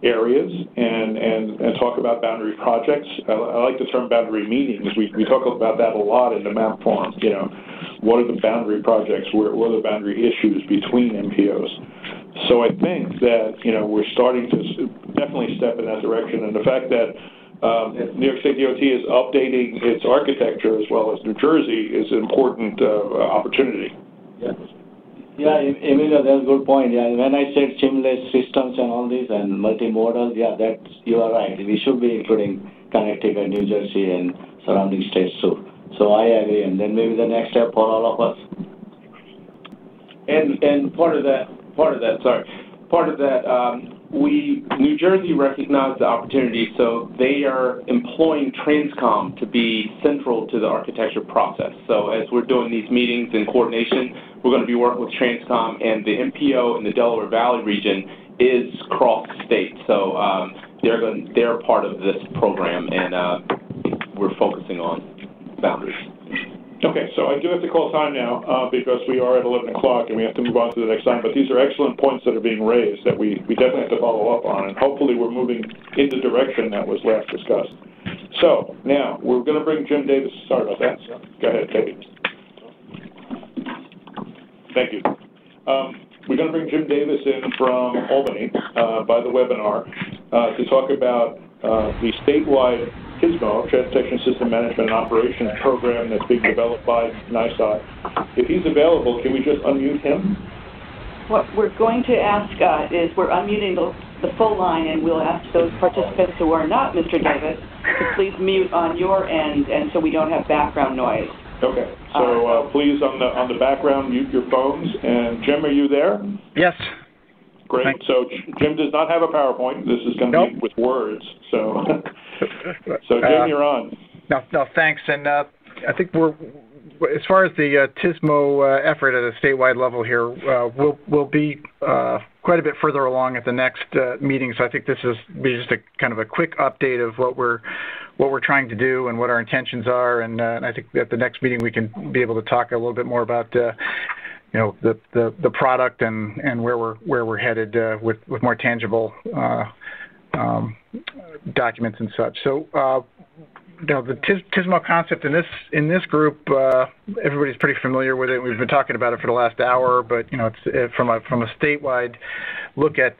areas and talk about boundary projects. I like the term boundary meetings. We talk about that a lot in the MAP forum. You know, what are the boundary projects? What are the boundary issues between MPOs? So I think that, you know, we're starting to definitely step in that direction. And the fact that New York State DOT is updating its architecture as well as New Jersey is an important opportunity. Yeah, Emilio, that's a good point. Yeah, when I said seamless systems and all this and multimodal, yeah, you are right. We should be including Connecticut, New Jersey, and surrounding states too. So I agree, and then maybe the next step for all of us. And part of that, New Jersey recognized the opportunity, so they are employing Transcom to be central to the architecture process. So as we're doing these meetings in coordination, we're going to be working with Transcom, and the MPO in the Delaware Valley region is cross-state. So they're part of this program, and we're focusing on boundaries. Okay, so I do have to call time now because we are at 11 o'clock and we have to move on to the next time. But these are excellent points that are being raised that we definitely have to follow up on. And hopefully we're moving in the direction that was last discussed. So now we're going to bring Jim Davis. Sorry about that. Go ahead, David. Thank you. We're going to bring Jim Davis in from Albany by the webinar to talk about the statewide TSMO, Transportation System Management and Operations Program that's being developed by NYSDOT. If he's available, can we just unmute him? What we're going to ask is we're unmuting the full line, and we'll ask those participants who are not Mr. Davis to please mute on your end, and so we don't have background noise. Okay. So please, on the background, mute your phones. And Jim, are you there? Yes. Great. Thanks. So Jim does not have a PowerPoint. This is going to be with words. So, Jim, you're on. No, thanks. And I think as far as the TSMO effort at a statewide level here, we'll be quite a bit further along at the next meeting. So I think this is just a kind of a quick update of what we're trying to do and what our intentions are. And I think at the next meeting we can be able to talk a little bit more about you know, the product and where we're headed with more tangible documents and such. So you know, the TSMO concept in this group, everybody's pretty familiar with it. We've been talking about it for the last hour, but you know, it's from a statewide look at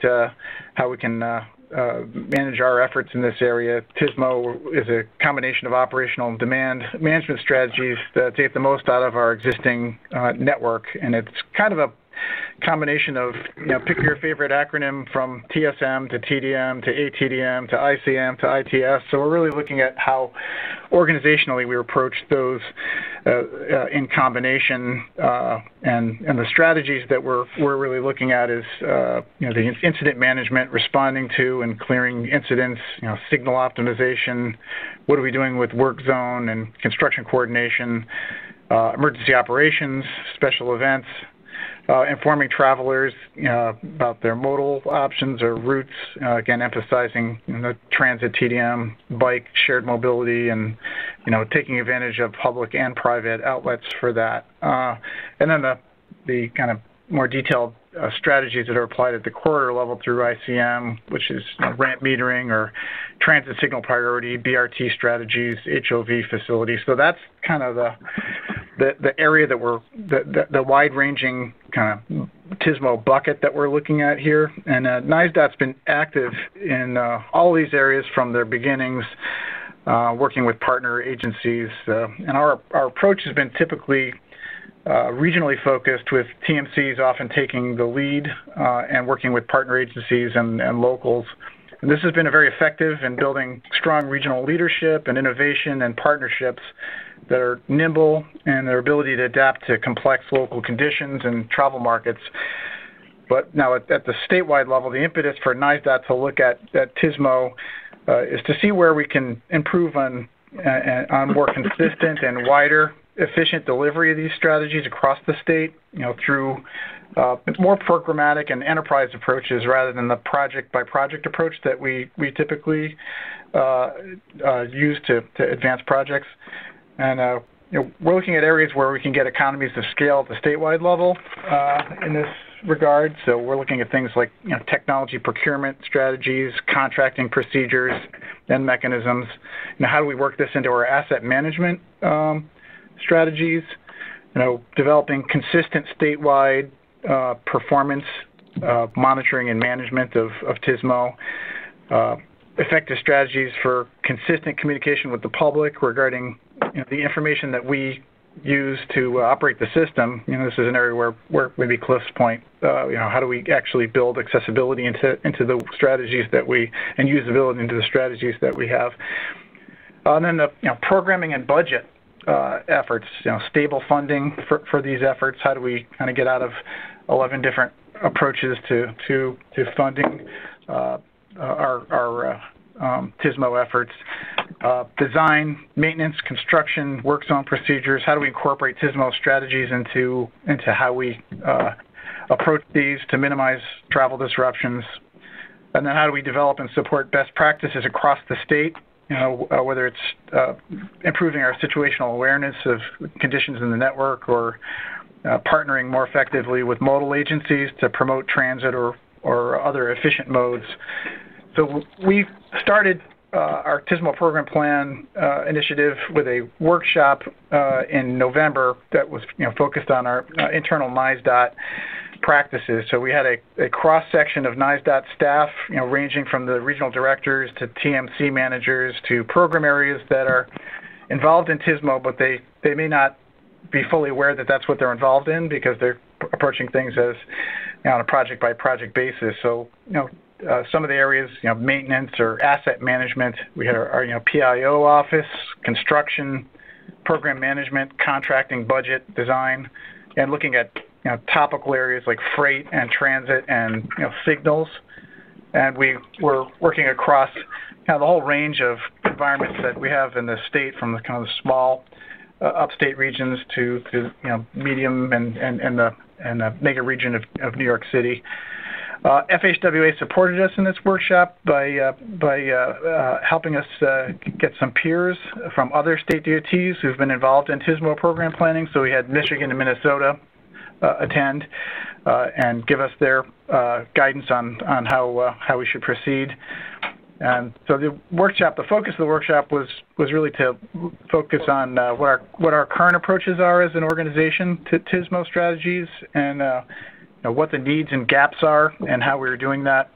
how we can manage our efforts in this area. TSMO is a combination of operational and demand management strategies that take the most out of our existing network, and it's kind of a combination of, you know, pick your favorite acronym from TSM to TDM to ATDM to ICM to ITS. So we're really looking at how organizationally we approach those in combination, and the strategies that we're really looking at is you know, the incident management, responding to and clearing incidents, you know, signal optimization, what are we doing with work zone and construction coordination, emergency operations, special events, informing travelers about their modal options or routes, again emphasizing, you know, transit, TDM, bike, shared mobility, and, you know, taking advantage of public and private outlets for that. And then the kind of more detailed strategies that are applied at the corridor level through ICM, which is, you know, ramp metering or transit signal priority, BRT strategies, HOV facilities. So that's kind of the area that the wide-ranging kind of TSMO bucket that we're looking at here. And NYSDOT's been active in all these areas from their beginnings, working with partner agencies. And our approach has been typically regionally focused, with TMCs often taking the lead and working with partner agencies and locals. And this has been very effective in building strong regional leadership and innovation and partnerships that are nimble in their ability to adapt to complex local conditions and travel markets. But now at the statewide level, the impetus for NYSDOT to look at TSMO is to see where we can improve on more consistent and wider efficient delivery of these strategies across the state, through more programmatic and enterprise approaches rather than the project-by-project approach that we typically use to advance projects. And we're looking at areas where we can get economies of scale at the statewide level in this regard. So we're looking at things like technology procurement strategies, contracting procedures, and mechanisms. How do we work this into our asset management strategies? Developing consistent statewide performance monitoring and management of TSMO. Effective strategies for consistent communication with the public regarding the information that we use to operate the system. This is an area where maybe Cliff's point, how do we actually build accessibility into the strategies that and usability into the strategies that we have. And then the programming and budget efforts, stable funding for these efforts. How do we kind of get out of 11 different approaches to funding our TSMO efforts? Design, maintenance, construction, work zone procedures. How do we incorporate TSMO strategies into how we approach these to minimize travel disruptions? And then how do we develop and support best practices across the state? Whether it's improving our situational awareness of conditions in the network or partnering more effectively with modal agencies to promote transit or other efficient modes. So we started our TSMO program plan initiative with a workshop in November that was focused on our internal NYSDOT practices. So we had a cross-section of NYSDOT staff, ranging from the regional directors to TMC managers to program areas that are involved in TSMO, but they may not be fully aware that that's what they're involved in because they're approaching things as on a project-by-project basis. So, some of the areas, maintenance or asset management, we had our PIO office, construction, program management, contracting, budget, design, and looking at topical areas like freight and transit and signals. And we were working across the whole range of environments that we have in the state, from the kind of small upstate regions to medium and the mega region of New York City. FHWA supported us in this workshop by helping us get some peers from other state DOTs who've been involved in TSMO program planning. So we had Michigan and Minnesota attend and give us their guidance on how we should proceed. And so the focus of the workshop was really to focus on what our current approaches are as an organization to TSMO strategies, and what the needs and gaps are and how we're doing that,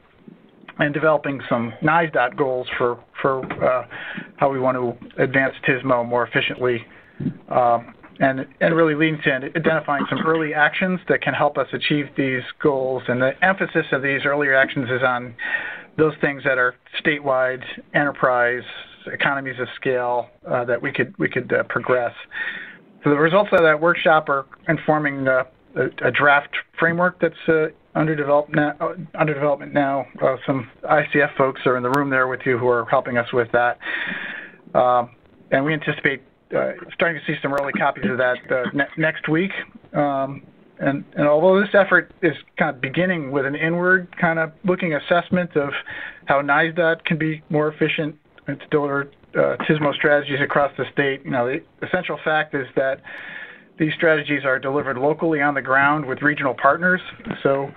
and developing some NYSDOT goals for how we want to advance TSMO more efficiently, and really leading to identifying some early actions that can help us achieve these goals. And the emphasis of these earlier actions is on those things that are statewide, enterprise, economies of scale that we could progress. So the results of that workshop are informing a draft framework that's under development now. Some ICF folks are in the room there with you who are helping us with that. And we anticipate starting to see some early copies of that next week. And although this effort is kind of beginning with an inward kind of looking assessment of how NYSDOT can be more efficient to deliver TSMO strategies across the state, the essential fact is that these strategies are delivered locally on the ground with regional partners. So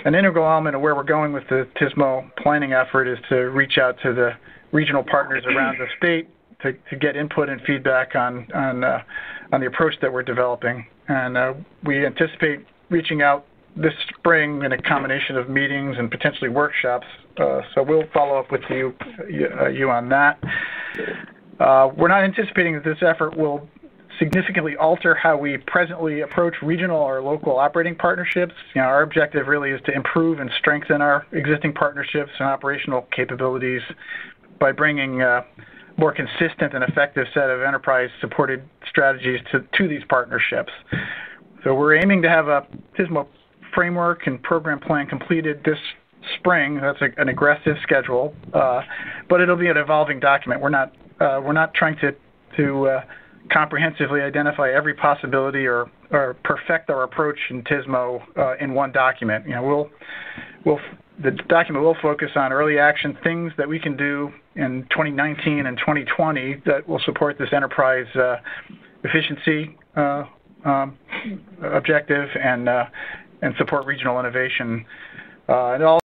an integral element of where we're going with the TSMO planning effort is to reach out to the regional partners around the state to get input and feedback on the approach that we're developing. And we anticipate reaching out this spring in a combination of meetings and potentially workshops. So we'll follow up with you on that. We're not anticipating that this effort will significantly alter how we presently approach regional or local operating partnerships. Our objective really is to improve and strengthen our existing partnerships and operational capabilities by bringing more consistent and effective set of enterprise-supported strategies to these partnerships. So we're aiming to have a TSMO framework and program plan completed this spring. That's an aggressive schedule, but it'll be an evolving document. We're not trying to comprehensively identify every possibility or perfect our approach in TSMO in one document. The document will focus on early action things that we can do in 2019 and 2020 that will support this enterprise efficiency objective and support regional innovation. And all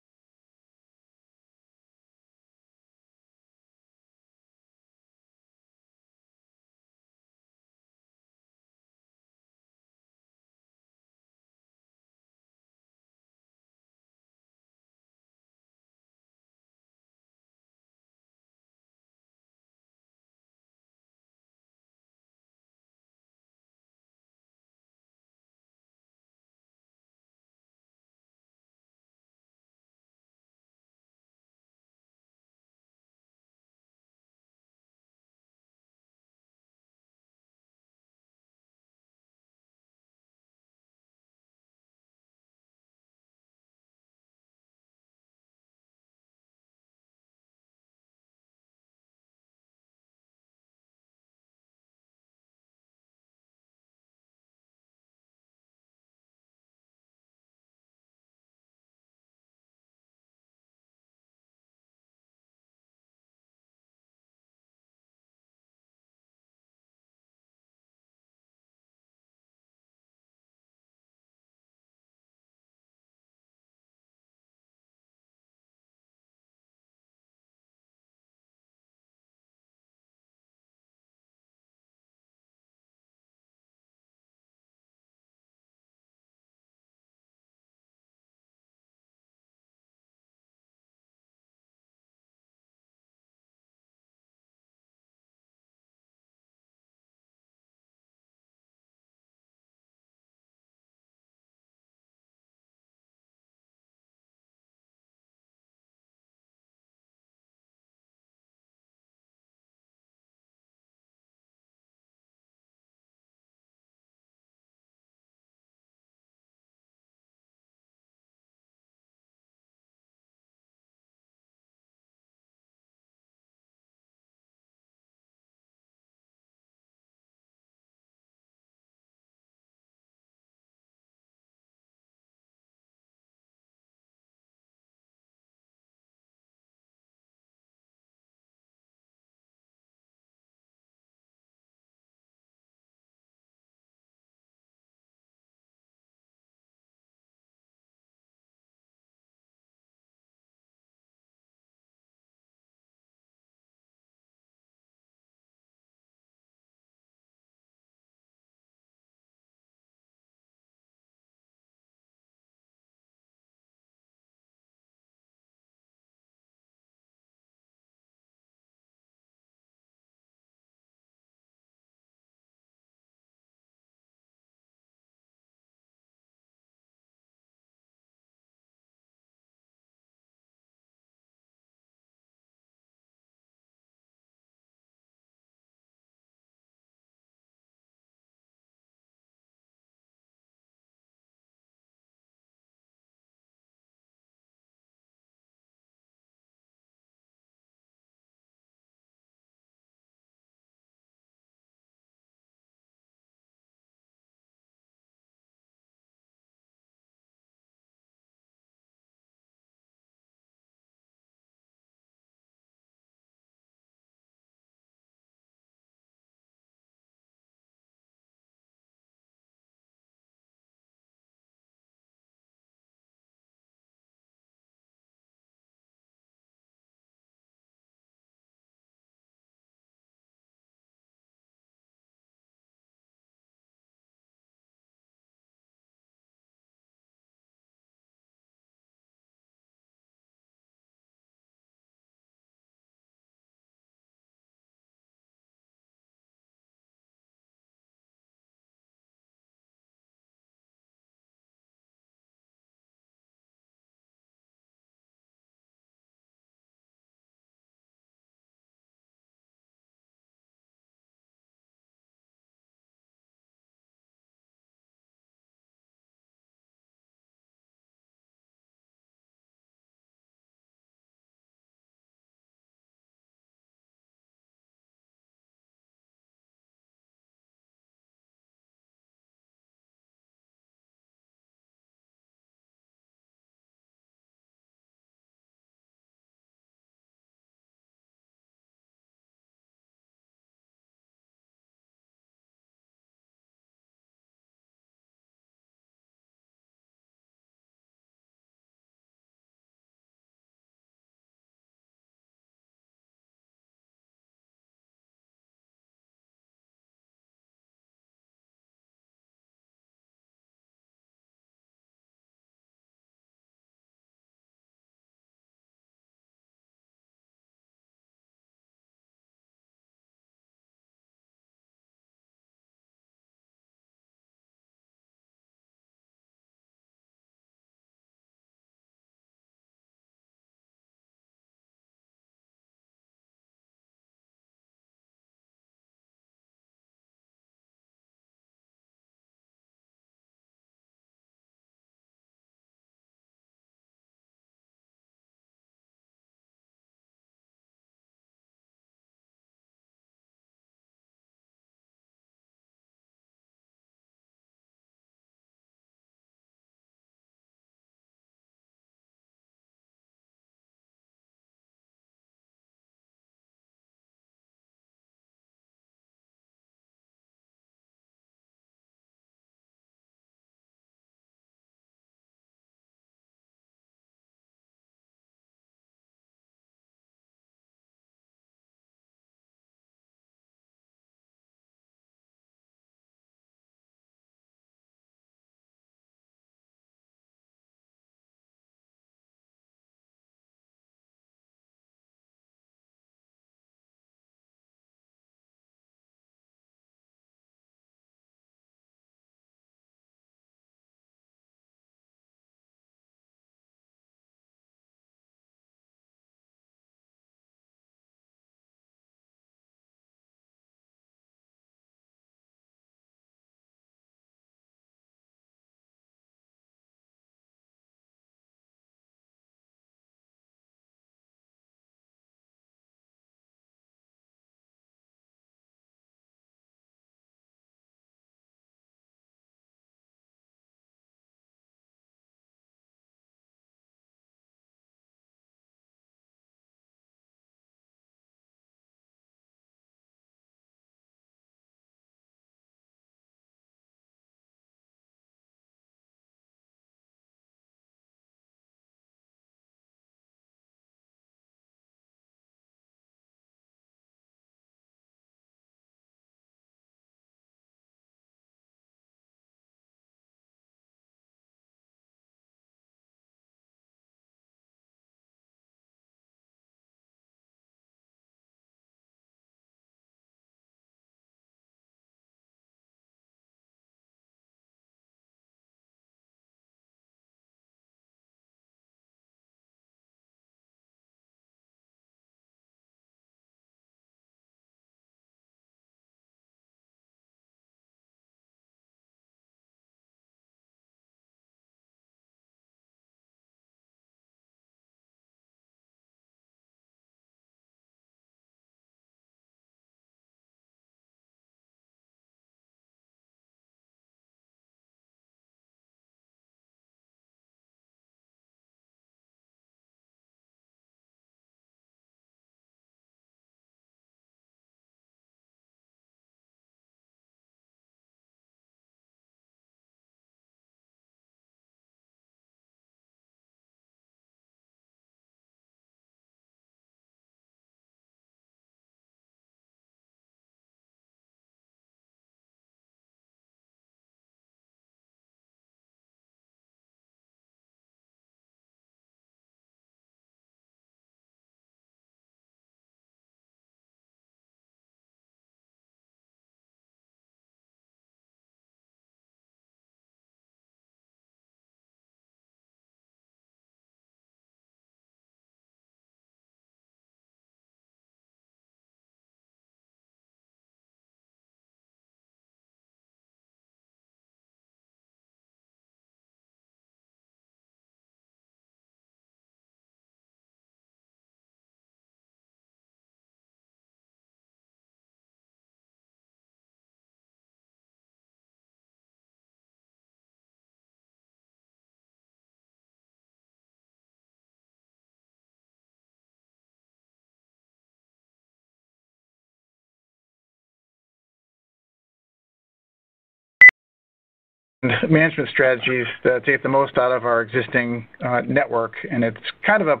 management strategies to get the most out of our existing network. And it's kind of a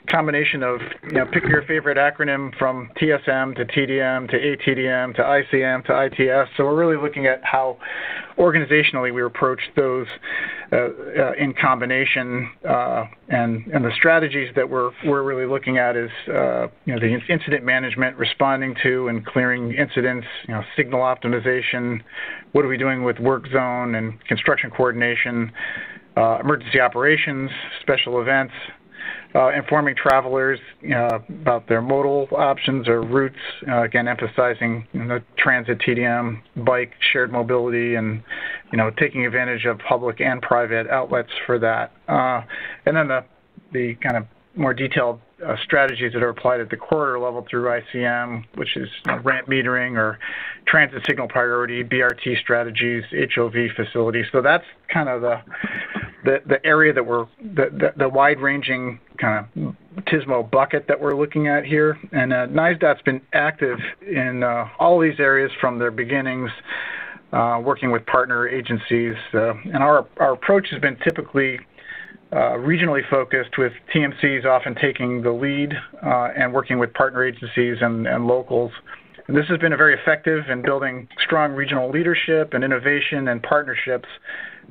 combination of, pick your favorite acronym from TSM to TDM to ATDM to ICM to ITS. So we're really looking at how organizationally we approach those in combination, and the strategies that we're really looking at is the incident management, responding to and clearing incidents, signal optimization. What are we doing with work zone and construction coordination, emergency operations, special events. Informing travelers about their modal options or routes, again emphasizing transit, TDM, bike, shared mobility, and taking advantage of public and private outlets for that. And then the kind of more detailed strategies that are applied at the corridor level through ICM, which is ramp metering or transit signal priority, BRT strategies, HOV facilities. So that's kind of the area that we're, the wide-ranging kind of TSMO bucket that we're looking at here. And NYSDOT's been active in all these areas from their beginnings, working with partner agencies. And our approach has been typically regionally focused, with TMCs often taking the lead and working with partner agencies and locals. And this has been very effective in building strong regional leadership and innovation and partnerships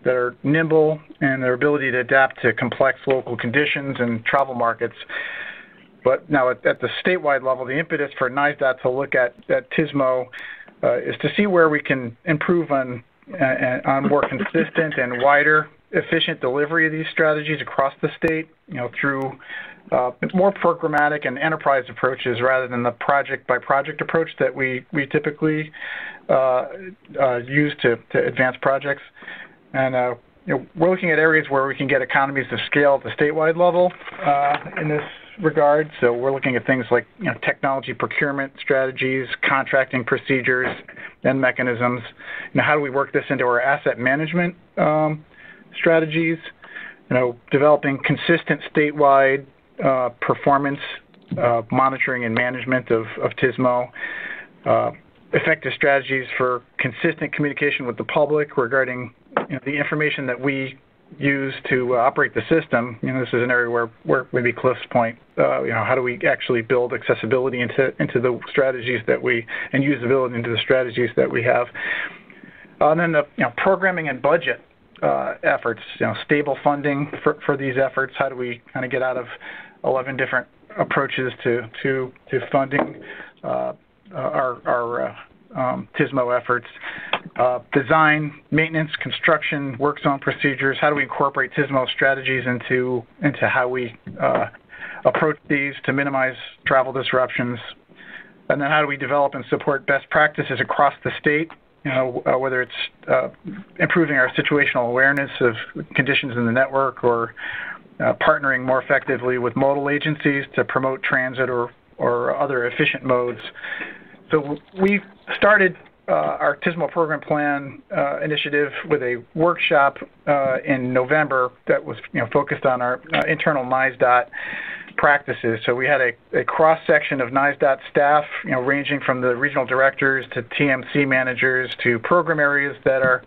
that are nimble in their ability to adapt to complex local conditions and travel markets. But now at the statewide level, the impetus for NYSDOT to look at TSMO is to see where we can improve on more consistent and wider efficient delivery of these strategies across the state, through more programmatic and enterprise approaches rather than the project-by-project approach that we typically use to advance projects. And we're looking at areas where we can get economies of scale at the statewide level in this regard. So we're looking at things like technology procurement strategies, contracting procedures, and mechanisms. How do we work this into our asset management strategies? Developing consistent statewide performance monitoring and management of TSMO. Effective strategies for consistent communication with the public regarding the information that we use to operate the system. This is an area where maybe Cliff's point, how do we actually build accessibility into the strategies that and usability into the strategies that we have. And then the programming and budget efforts, stable funding for these efforts. How do we kind of get out of 11 different approaches to funding our TSMO efforts? Design, maintenance, construction, work zone procedures. How do we incorporate TSMO strategies into how we approach these to minimize travel disruptions? And then how do we develop and support best practices across the state? Whether it's improving our situational awareness of conditions in the network, or partnering more effectively with modal agencies to promote transit or other efficient modes. So we started our TSMO program plan initiative with a workshop in November that was focused on our internal NYSDOT practices. So we had a cross-section of NYSDOT staff, ranging from the regional directors to TMC managers to program areas that are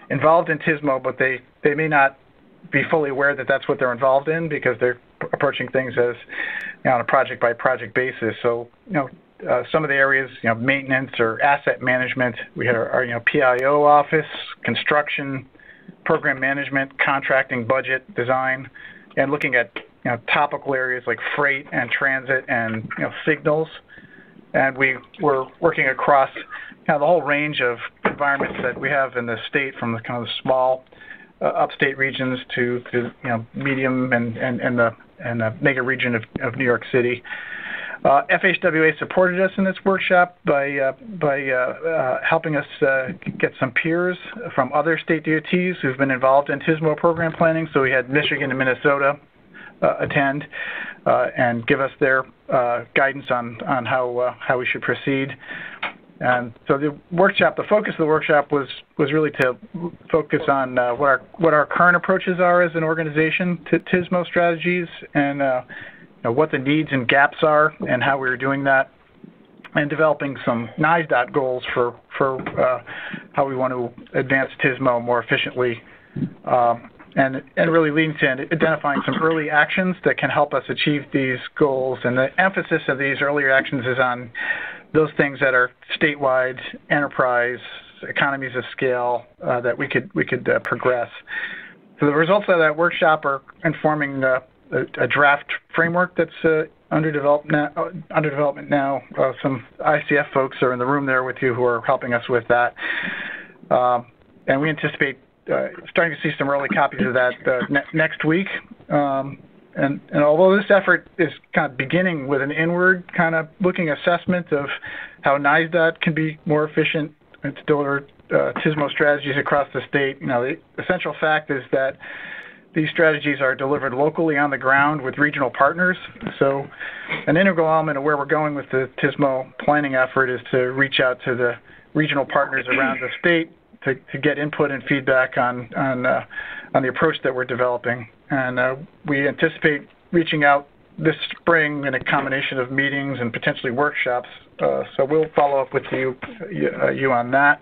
involved in TSMO, but they may not be fully aware that that's what they're involved in because they're approaching things as on a project-by-project basis. So, some of the areas, maintenance or asset management, we had our PIO office, construction, program management, contracting, budget, design, and looking at topical areas like freight and transit and signals. And we were working across the whole range of environments that we have in the state, from the kind of small upstate regions to medium and the mega region of New York City. FHWA supported us in this workshop by helping us get some peers from other state DOTs who've been involved in TSMO program planning. So we had Michigan and Minnesota attend and give us their guidance on how we should proceed. And so the focus of the workshop was really to focus on what our current approaches are as an organization to TSMO strategies, and what the needs and gaps are and how we were doing that. and developing some NYSDOT goals for how we want to advance TSMO more efficiently, and really leading to identifying some early actions that can help us achieve these goals. And the emphasis of these earlier actions is on those things that are statewide, enterprise, economies of scale that we could progress. So the results of that workshop are informing a draft framework that's under development now. Some ICF folks are in the room there with you who are helping us with that, and we anticipate starting to see some early copies of that next week. And although this effort is kind of beginning with an inward kind of looking assessment of how NYSDOT can be more efficient and to deliver TSMO strategies across the state, the essential fact is that these strategies are delivered locally on the ground with regional partners. So an integral element of where we're going with the TSMO planning effort is to reach out to the regional partners around the state to get input and feedback on the approach that we're developing. And we anticipate reaching out this spring in a combination of meetings and potentially workshops. So we'll follow up with you on that.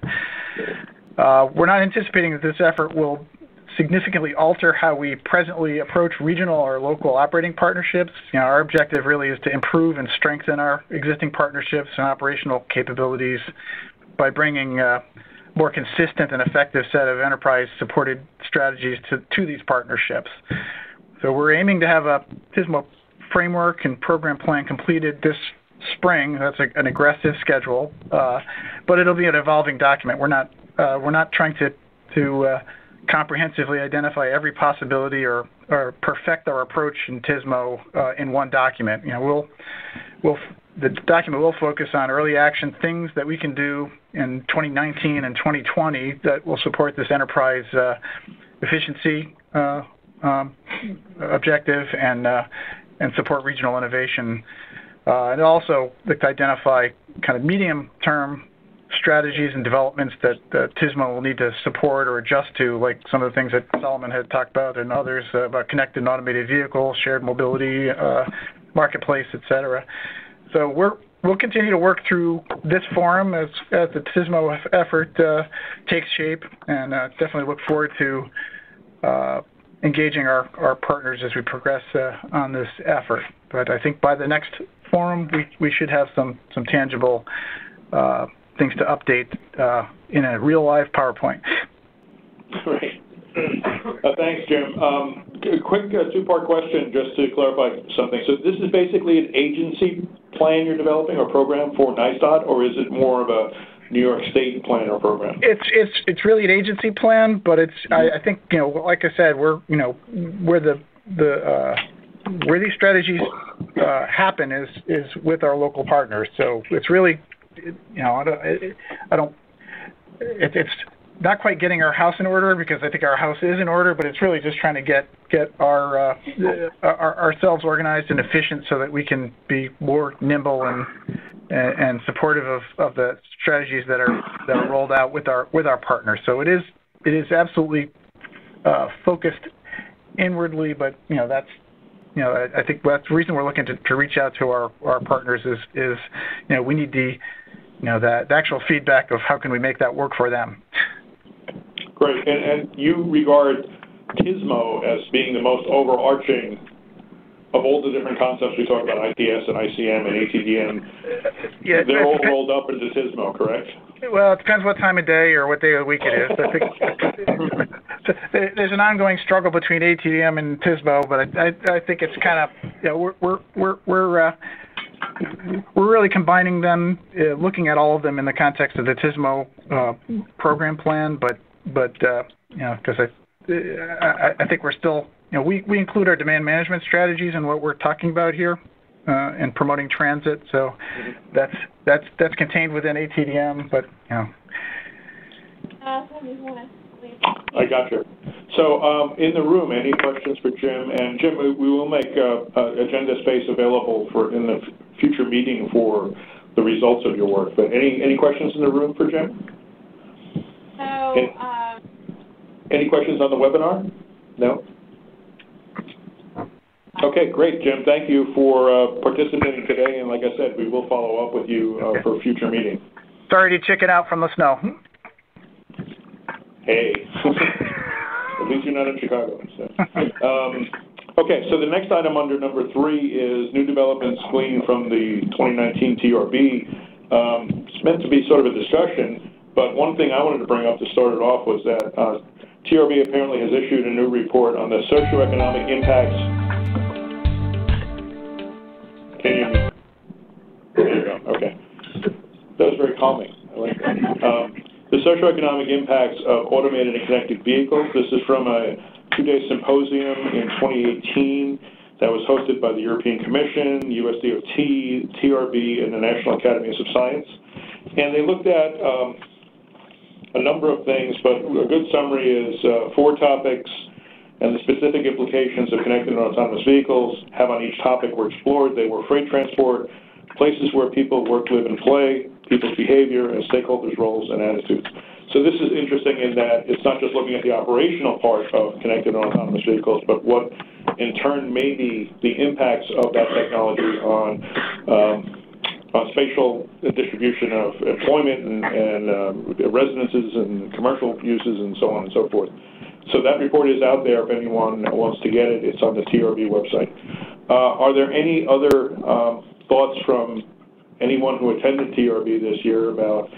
We're not anticipating that this effort will significantly alter how we presently approach regional or local operating partnerships. Our objective really is to improve and strengthen our existing partnerships and operational capabilities by bringing more consistent and effective set of enterprise-supported strategies to these partnerships. So we're aiming to have a TSMO framework and program plan completed this spring. That's an aggressive schedule, but it'll be an evolving document. We're not trying to comprehensively identify every possibility or perfect our approach in TSMO in one document. The document will focus on early action things that we can do in 2019 and 2020 that will support this enterprise efficiency objective and support regional innovation. And also look to identify kind of medium-term strategies and developments that TSMO will need to support or adjust to, like some of the things that Solomon had talked about and others about connected and automated vehicles, shared mobility, marketplace, et cetera. So we'll continue to work through this forum as the TSMO effort takes shape, and definitely look forward to engaging our partners as we progress on this effort. But I think by the next forum, we should have some tangible things to update in a real live PowerPoint. Great. Thanks, Jim. A quick two-part question just to clarify something. So this is basically an agency plan you're developing or program for NYSDOT, or is it more of a New York State plan or program? It's really an agency plan, but it's I think like I said, where these strategies happen is with our local partners. So it's really it's not quite getting our house in order, because I think our house is in order, but it's really just trying to get ourselves organized and efficient so that we can be more nimble and supportive of the strategies that are rolled out with our partners. So it is absolutely focused inwardly, but that's I think that's the reason we're looking to reach out to our partners is we need the actual feedback of how can we make that work for them. Great, and you regard TSMO as being the most overarching of all the different concepts we talked about, ITS and ICM and ATDM. Yeah, they're all rolled up into TSMO, correct? Well, it depends what time of day or what day of the week it is. I think there's an ongoing struggle between ATDM and TSMO, but I think it's kind of we're really combining them, looking at all of them in the context of the TSMO program plan, but because I think we're still we include our demand management strategies in what we're talking about here and promoting transit. So that's contained within ATDM, but I got you. So in the room, any questions for Jim? And Jim, we will make agenda space available in the future meeting for the results of your work. But any questions in the room for Jim? Any questions on the webinar? No? Okay, great, Jim. Thank you for participating today, and like I said, we will follow up with you for a future meeting. Sorry to chicken out from the snow. Hey, at least you're not in Chicago. So. Okay, so the next item under number 3 is new developments gleaned from the 2019 TRB. It's meant to be sort of a discussion, but one thing I wanted to bring up to start it off was that TRB apparently has issued a new report on the socioeconomic impacts. Can you hear me? There you go, okay. That was very calming. I like that. The socioeconomic impacts of automated and connected vehicles. This is from a 2-day symposium in 2018 that was hosted by the European Commission, USDOT, TRB, and the National Academies of Science. And they looked at a number of things, but a good summary is 4 topics, and the specific implications of connected and autonomous vehicles have on each topic were explored. They were freight transport, places where people work, live, and play, people's behavior, and stakeholders' roles and attitudes. So this is interesting in that it's not just looking at the operational part of connected and autonomous vehicles, but what in turn may be the impacts of that technology on spatial distribution of employment and residences and commercial uses and so on and so forth. So that report is out there if anyone wants to get it. It's on the TRB website. Are there any other thoughts from anyone who attended TRB this year about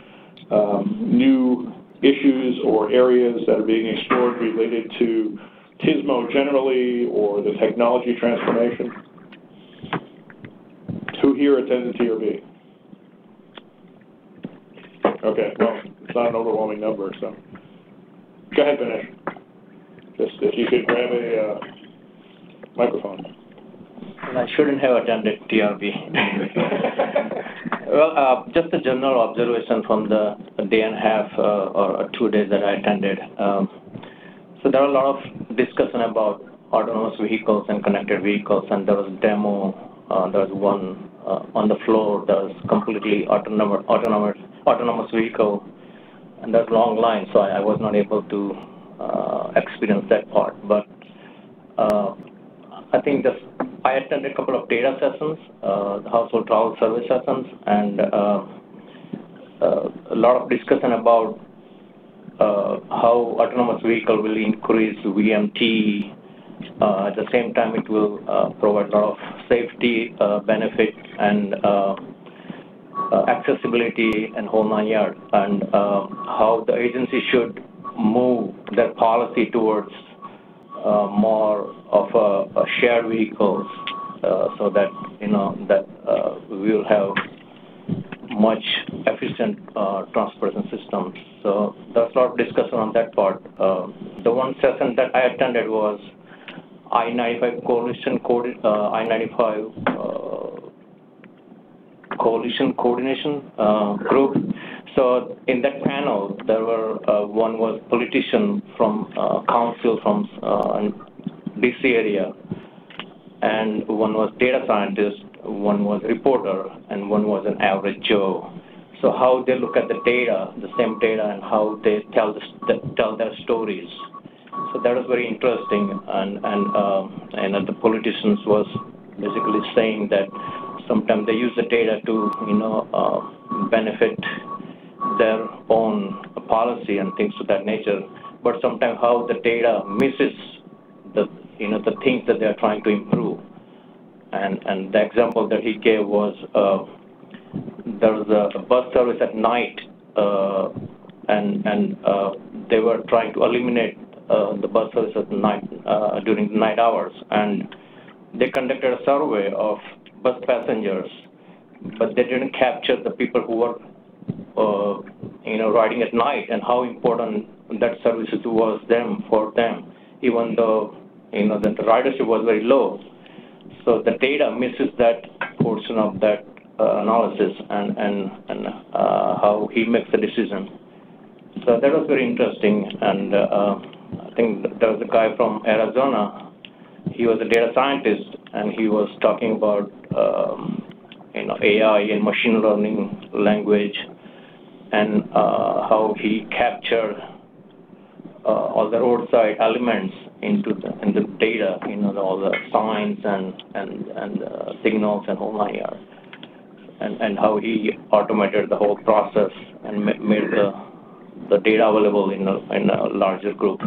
new issues or areas that are being explored related to TSMO generally or the technology transformation? Who here attended TRB? Okay, well, it's not an overwhelming number, so. Go ahead, Vinesh. Just if you could grab a microphone. Well, I shouldn't have attended TRB. Well, just a general observation from the day and a half or 2 days that I attended. So there are a lot of discussion about autonomous vehicles and connected vehicles, and there was a demo, there was one on the floor that was completely autonomous vehicle, and there's a long line, so I was not able to experience that part. But I think I attended a couple of data sessions, the household travel service sessions, and a lot of discussion about how autonomous vehicle will increase VMT. At the same time, it will provide a lot of safety benefit and accessibility and whole 9 yards, and how the agency should move their policy towards more of a shared vehicles, so that we will have much efficient transportation systems. So there's a lot of discussion on that part. The one session that I attended was I-95 Coalition Coordination Group. So in that panel, there were one was politician from council from DC area, and one was data scientist, one was reporter, and one was an average Joe. So how they look at the data, the same data, and how they tell their stories. So that was very interesting, and the politicians was basically saying that sometimes they use the data to benefit their own policy and things of that nature, but sometimes how the data misses the things that they are trying to improve. And the example that he gave was there was a bus service at night, and they were trying to eliminate the bus service at night during the night hours, and they conducted a survey of bus passengers, but they didn't capture the people who were riding at night and how important that service was for them, even though the ridership was very low. So the data misses that portion of that analysis and how he makes the decision. So that was very interesting, and I think there was a guy from Arizona. He was a data scientist, and he was talking about AI and machine learning language, and how he captured all the roadside elements in the data, all the signs and signals and whole 9 yards, and how he automated the whole process and made the data available in a larger group.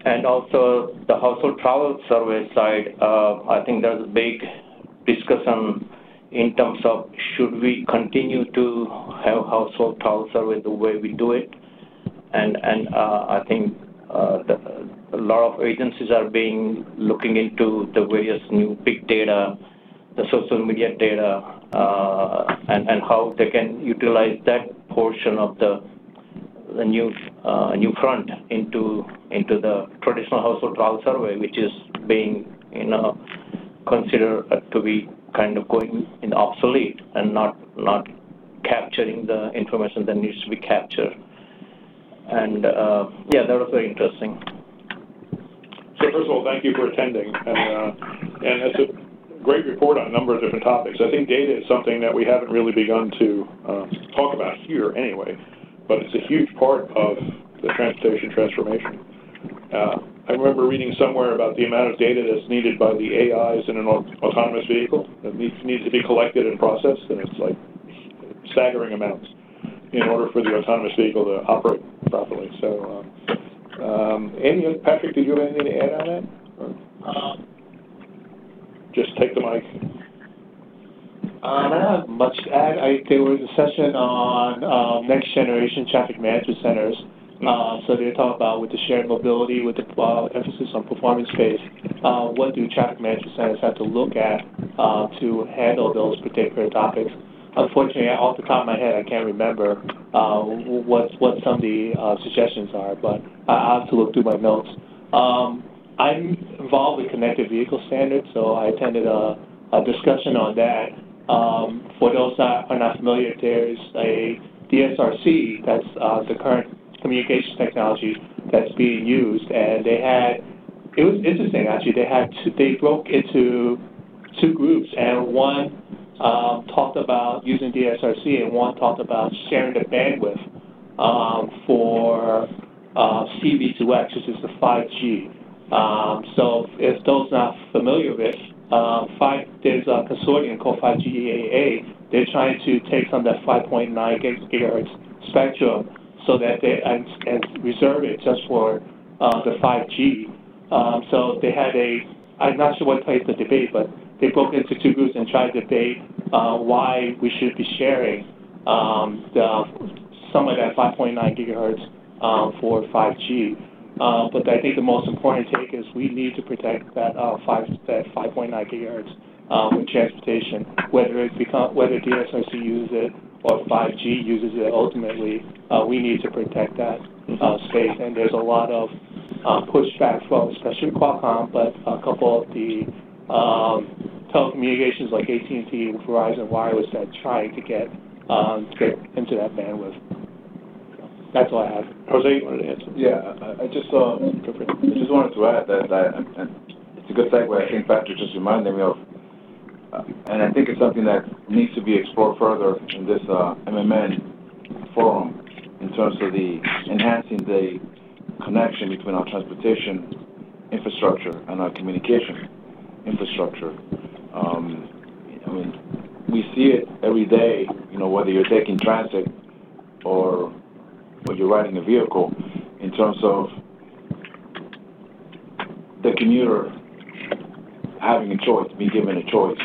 And also the household travel survey side, I think there's a big discussion in terms of should we continue to have household travel survey the way we do it, and I think a lot of agencies are looking into the various new big data, the social media data, and how they can utilize that portion of the new front into the traditional household travel survey, which is being considered to be kind of going obsolete and not capturing the information that needs to be captured. And that was very interesting. So first of all, thank you for attending, and it's a great report on a number of different topics. I think data is something that we haven't really begun to talk about here anyway, but it's a huge part of the transportation transformation. I remember reading somewhere about the amount of data that's needed by the AIs in an autonomous vehicle that needs to be collected and processed, and it's like staggering amounts in order for the autonomous vehicle to operate properly. So, Patrick, did you have anything to add on that? Or? Just take the mic. I don't have much to add. There was a session on next generation traffic management centers. So they talk about with the shared mobility, with the emphasis on performance-based, what do traffic management centers have to look at to handle those particular topics. Unfortunately, off the top of my head, I can't remember what some of the suggestions are, but I'll have to look through my notes. I'm involved with connected vehicle standards, so I attended a discussion on that. For those that are not familiar, there's a DSRC, that's the current communications technology that's being used, and it was interesting actually, they broke into two groups, and one talked about using DSRC and one talked about sharing the bandwidth for CV2X, which is the 5G. So if those not familiar with there's a consortium called 5GEAA. They're trying to take some of that 5.9 gigahertz spectrum so that they and reserve it just for the 5G. So they had I'm not sure what place the debate, but they broke into two groups and tried to debate why we should be sharing some of that 5.9 gigahertz for 5G. But I think the most important take is we need to protect that 5.9 gigahertz with transportation, whether DSRC uses it or 5G uses it. Ultimately, we need to protect that space, and there's a lot of pushback from especially Qualcomm, but a couple of the telecommunications like AT&T, Verizon Wireless that are trying to get into that bandwidth. That's all I have. Jose, you wanted to answer? Yeah, I just wanted to add that it's a good segue. I think Patrick just reminded me of, and I think it's something that needs to be explored further in this MMN forum in terms of enhancing the connection between our transportation infrastructure and our communication infrastructure. I mean, we see it every day, whether you're taking transit or you're riding a vehicle, in terms of the commuter having a choice, being given a choice.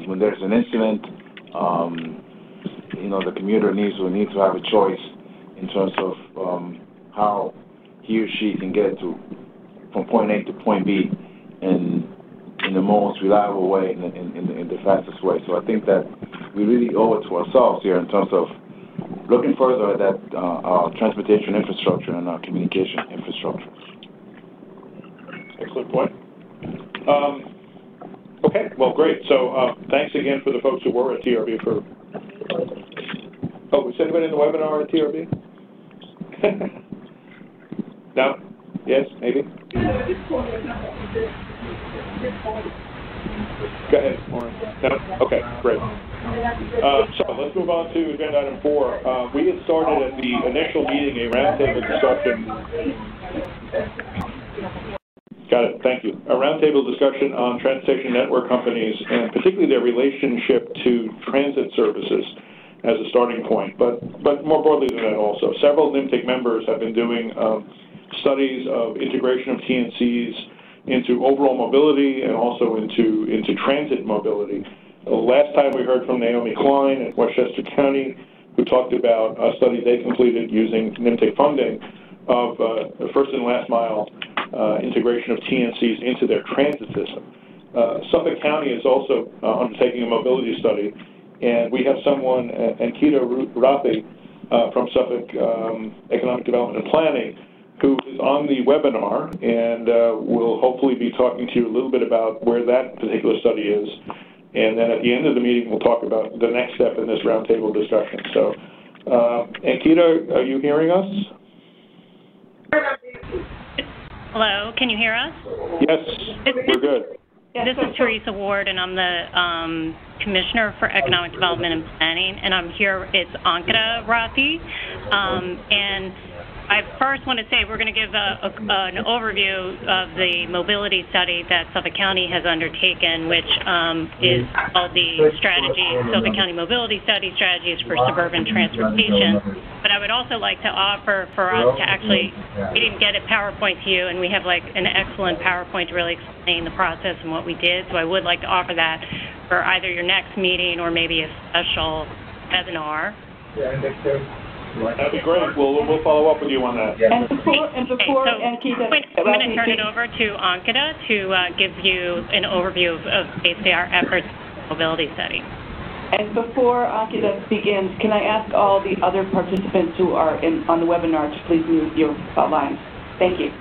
When there's an incident, the commuter needs to have a choice in terms of how he or she can get from point A to point B in the most reliable way, in the fastest way. So I think that we really owe it to ourselves here in terms of looking further at that our transportation infrastructure and our communication infrastructure. Excellent point. Okay, well, great. So thanks again for the folks who were at TRB was anybody in the webinar at TRB? No? Yes? Maybe? Go ahead, Lauren. No? Okay, great. So let's move on to agenda item 4. We had started at the initial meeting a roundtable discussion. Got it, thank you. A roundtable discussion on transportation network companies and particularly their relationship to transit services as a starting point, but more broadly than that also. Several NYMTC members have been doing studies of integration of TNCs into overall mobility and also into transit mobility. Last time we heard from Naomi Klein at Westchester County, who talked about a study they completed using NYMTC funding of the first and last mile integration of TNCs into their transit system. Suffolk County is also undertaking a mobility study, and we have someone, Ankita Rathi from Suffolk Economic Development and Planning, who is on the webinar and will hopefully be talking to you a little bit about where that particular study is. And then at the end of the meeting, we'll talk about the next step in this roundtable discussion. So, Ankita, are you hearing us? Hello, can you hear us? Yes, we're good. This is Teresa Ward, and I'm the Commissioner for Economic Development and Planning, and I'm here. It's Ankita Rathi, and I first want to say we're going to give an overview of the mobility study that Suffolk County has undertaken, which is called the Suffolk County Mobility Study Strategies for Suburban Transportation. But I would also like to offer for us to actually, we didn't get a PowerPoint to you, and we have like an excellent PowerPoint to really explain the process and what we did. So I would like to offer that for either your next meeting or maybe a special webinar. That'd be great. We'll follow up with you on that. And before Ankita, I'm going to turn it over to Ankita to give you an overview of basically our efforts in the mobility study. And before Ankita begins, can I ask all the other participants who are on the webinar to please mute your lines? Thank you.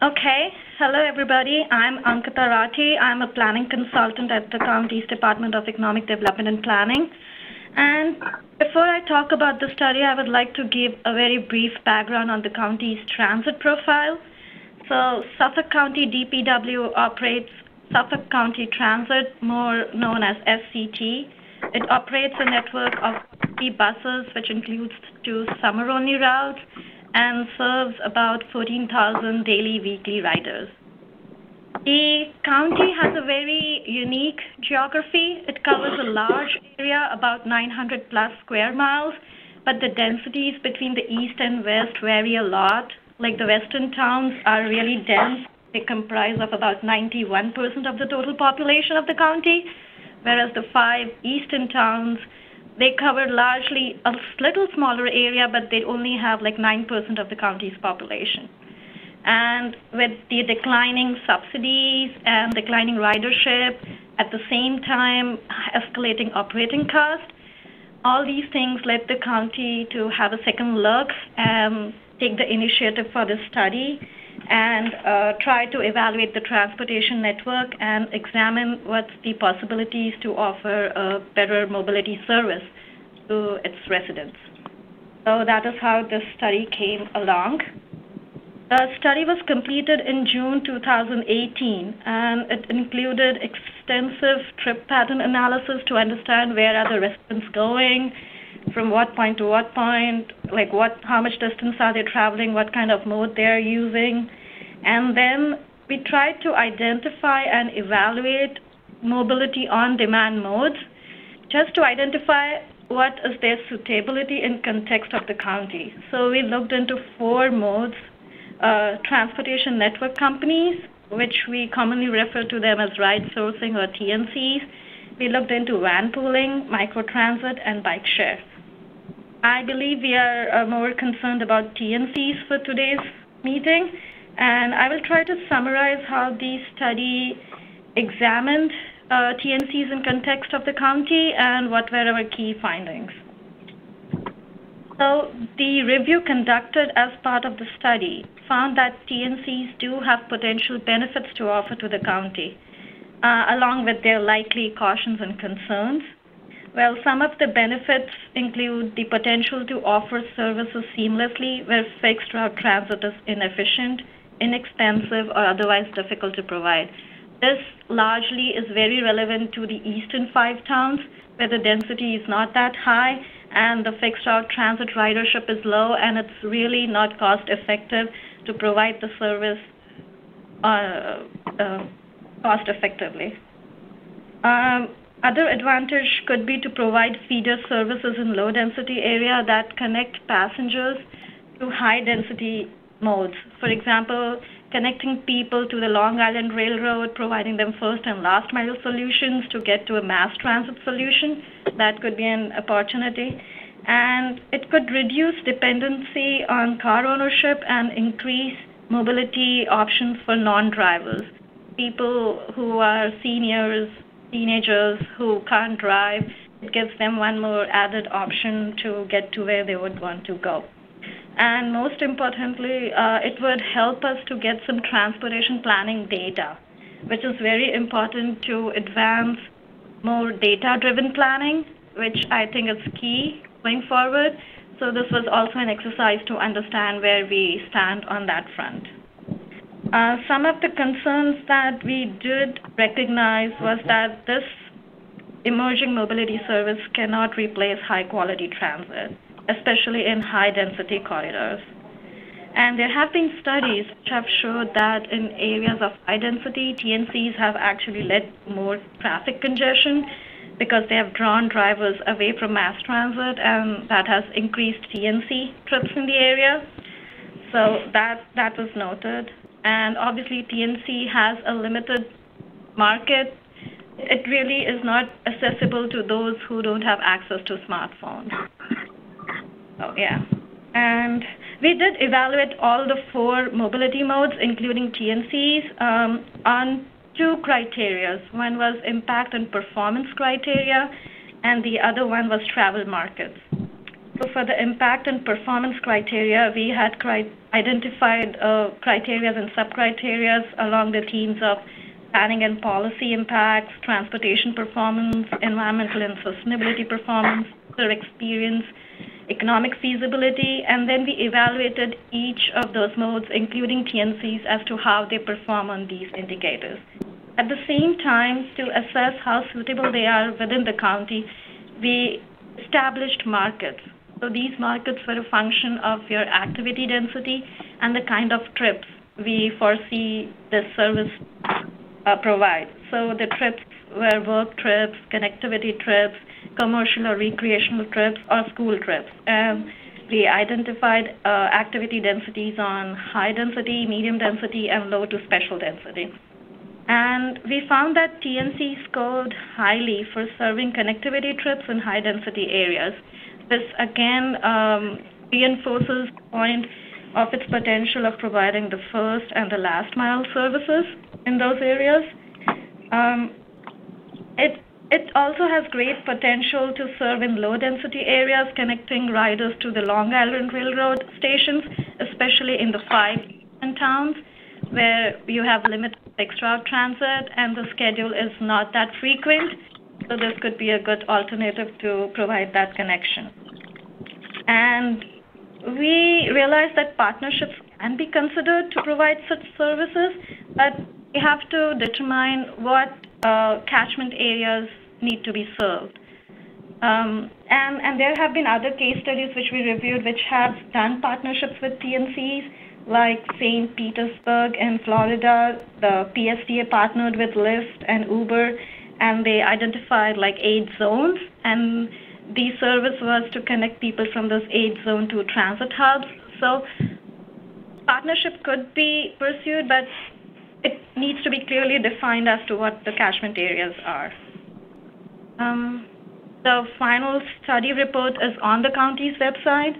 Okay. Hello, everybody. I'm Ankita Rathi. I'm a planning consultant at the county's Department of Economic Development and Planning. And before I talk about the study, I would like to give a very brief background on the county's transit profile. So Suffolk County DPW operates Suffolk County Transit, more known as SCT. It operates a network of 3 buses, which includes 2 summer-only routes, and serves about 14,000 daily weekly riders. The county has a very unique geography. It covers a large area, about 900 plus square miles, but the densities between the east and west vary a lot. Like the western towns are really dense. They comprise of about 91% of the total population of the county, whereas the 5 eastern towns, they cover largely a little smaller area, but they only have like 9% of the county's population. And with the declining subsidies and declining ridership, at the same time escalating operating costs, all these things led the county to have a second look and take the initiative for this study and try to evaluate the transportation network and examine what's the possibilities to offer a better mobility service to its residents. So that is how this study came along. The study was completed in June 2018, and it included extensive trip pattern analysis to understand where are the residents going, from what point to what point, like how much distance are they traveling, what kind of mode they're using. And then we tried to identify and evaluate mobility on-demand modes, just to identify what is their suitability in context of the county. So we looked into 4 modes. Transportation network companies, which we commonly refer to them as ride sourcing or TNCs. We looked into van pooling, microtransit, and bike share. I believe we are more concerned about TNCs for today's meeting, and I will try to summarize how the study examined TNCs in context of the county and what were our key findings. So the review conducted as part of the study found that TNCs do have potential benefits to offer to the county, along with their likely cautions and concerns. Well, some of the benefits include the potential to offer services seamlessly where fixed route transit is inefficient, inexpensive, or otherwise difficult to provide. This largely is very relevant to the eastern 5 towns where the density is not that high and the fixed route transit ridership is low, and it's really not cost effective to provide the service cost effectively. Other advantage could be to provide feeder services in low density area that connect passengers to high density modes. For example, connecting people to the Long Island Railroad, providing them first and last mile solutions to get to a mass transit solution. That could be an opportunity. And it could reduce dependency on car ownership and increase mobility options for non-drivers. People who are seniors, teenagers who can't drive, it gives them one more added option to get to where they would want to go. And most importantly, it would help us to get some transportation planning data, which is very important to advance more data-driven planning, which I think is key going forward. So this was also an exercise to understand where we stand on that front. Some of the concerns that we did recognize was that this emerging mobility service cannot replace high-quality transit, especially in high-density corridors. And there have been studies which have showed that in areas of high density, TNCs have actually led to more traffic congestion because they have drawn drivers away from mass transit, and that has increased TNC trips in the area. So that was noted. And obviously, TNC has a limited market. It really is not accessible to those who don't have access to smartphones. So, yeah. And we did evaluate all the 4 mobility modes, including TNCs, on 2 criteria. One was impact and performance criteria, and the other one was travel markets. So for the impact and performance criteria, we had identified criteria and sub-criteria along the themes of planning and policy impacts, transportation performance, environmental and sustainability performance, user experience, economic feasibility, and then we evaluated each of those modes, including TNCs, as to how they perform on these indicators. At the same time, to assess how suitable they are within the county, we established markets. So these markets were a function of your activity density and the kind of trips we foresee this service provide. So the trips were work trips, connectivity trips, commercial or recreational trips, or school trips. And we identified activity densities on high density, medium density, and low to special density. And we found that TNC scored highly for serving connectivity trips in high density areas. This again reinforces the point of its potential of providing the first and the last mile services in those areas. It also has great potential to serve in low-density areas, connecting riders to the Long Island Railroad stations, especially in the 5 towns where you have limited fixed route transit and the schedule is not that frequent. So this could be a good alternative to provide that connection. And we realized that partnerships can be considered to provide such services, but we have to determine what catchment areas need to be served. And there have been other case studies which we reviewed which have done partnerships with TNCs, like St. Petersburg in Florida. The PSTA partnered with Lyft and Uber, and they identified like 8 zones, and the service was to connect people from those 8 zones to transit hubs. So partnership could be pursued, but it needs to be clearly defined as to what the catchment areas are. The final study report is on the county's website.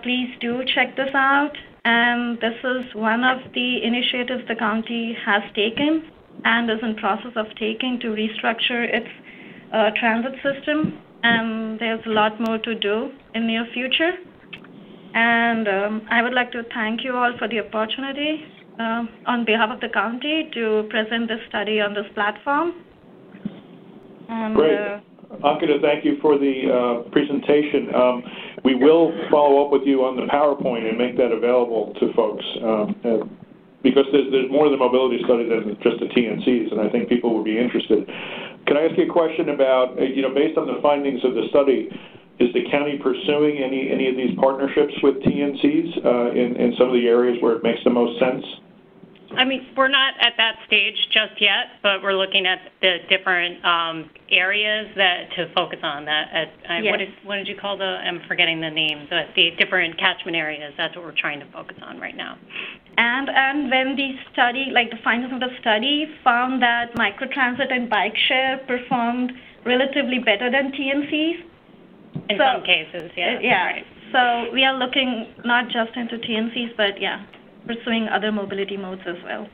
Please do check this out. And this is one of the initiatives the county has taken and is in process of taking to restructure its transit system. And there's a lot more to do in near future. And I would like to thank you all for the opportunity on behalf of the county to present this study on this platform. And, great. Ankita, thank you for the presentation. We will follow up with you on the PowerPoint and make that available to folks because there's more than a mobility study than just the TNCs, and I think people would be interested. Can I ask you a question about, based on the findings of the study, is the county pursuing any of these partnerships with TNCs in some of the areas where it makes the most sense? I mean, we're not at that stage just yet, but we're looking at the different areas to focus on. Yes. What did you call I'm forgetting the names, the different catchment areas. That's what we're trying to focus on right now. And when the study, like the findings of the study, found that microtransit and bike share performed relatively better than TNCs. In some cases, yeah. Yeah. Right. So we are looking not just into TNCs, but pursuing other mobility modes as well.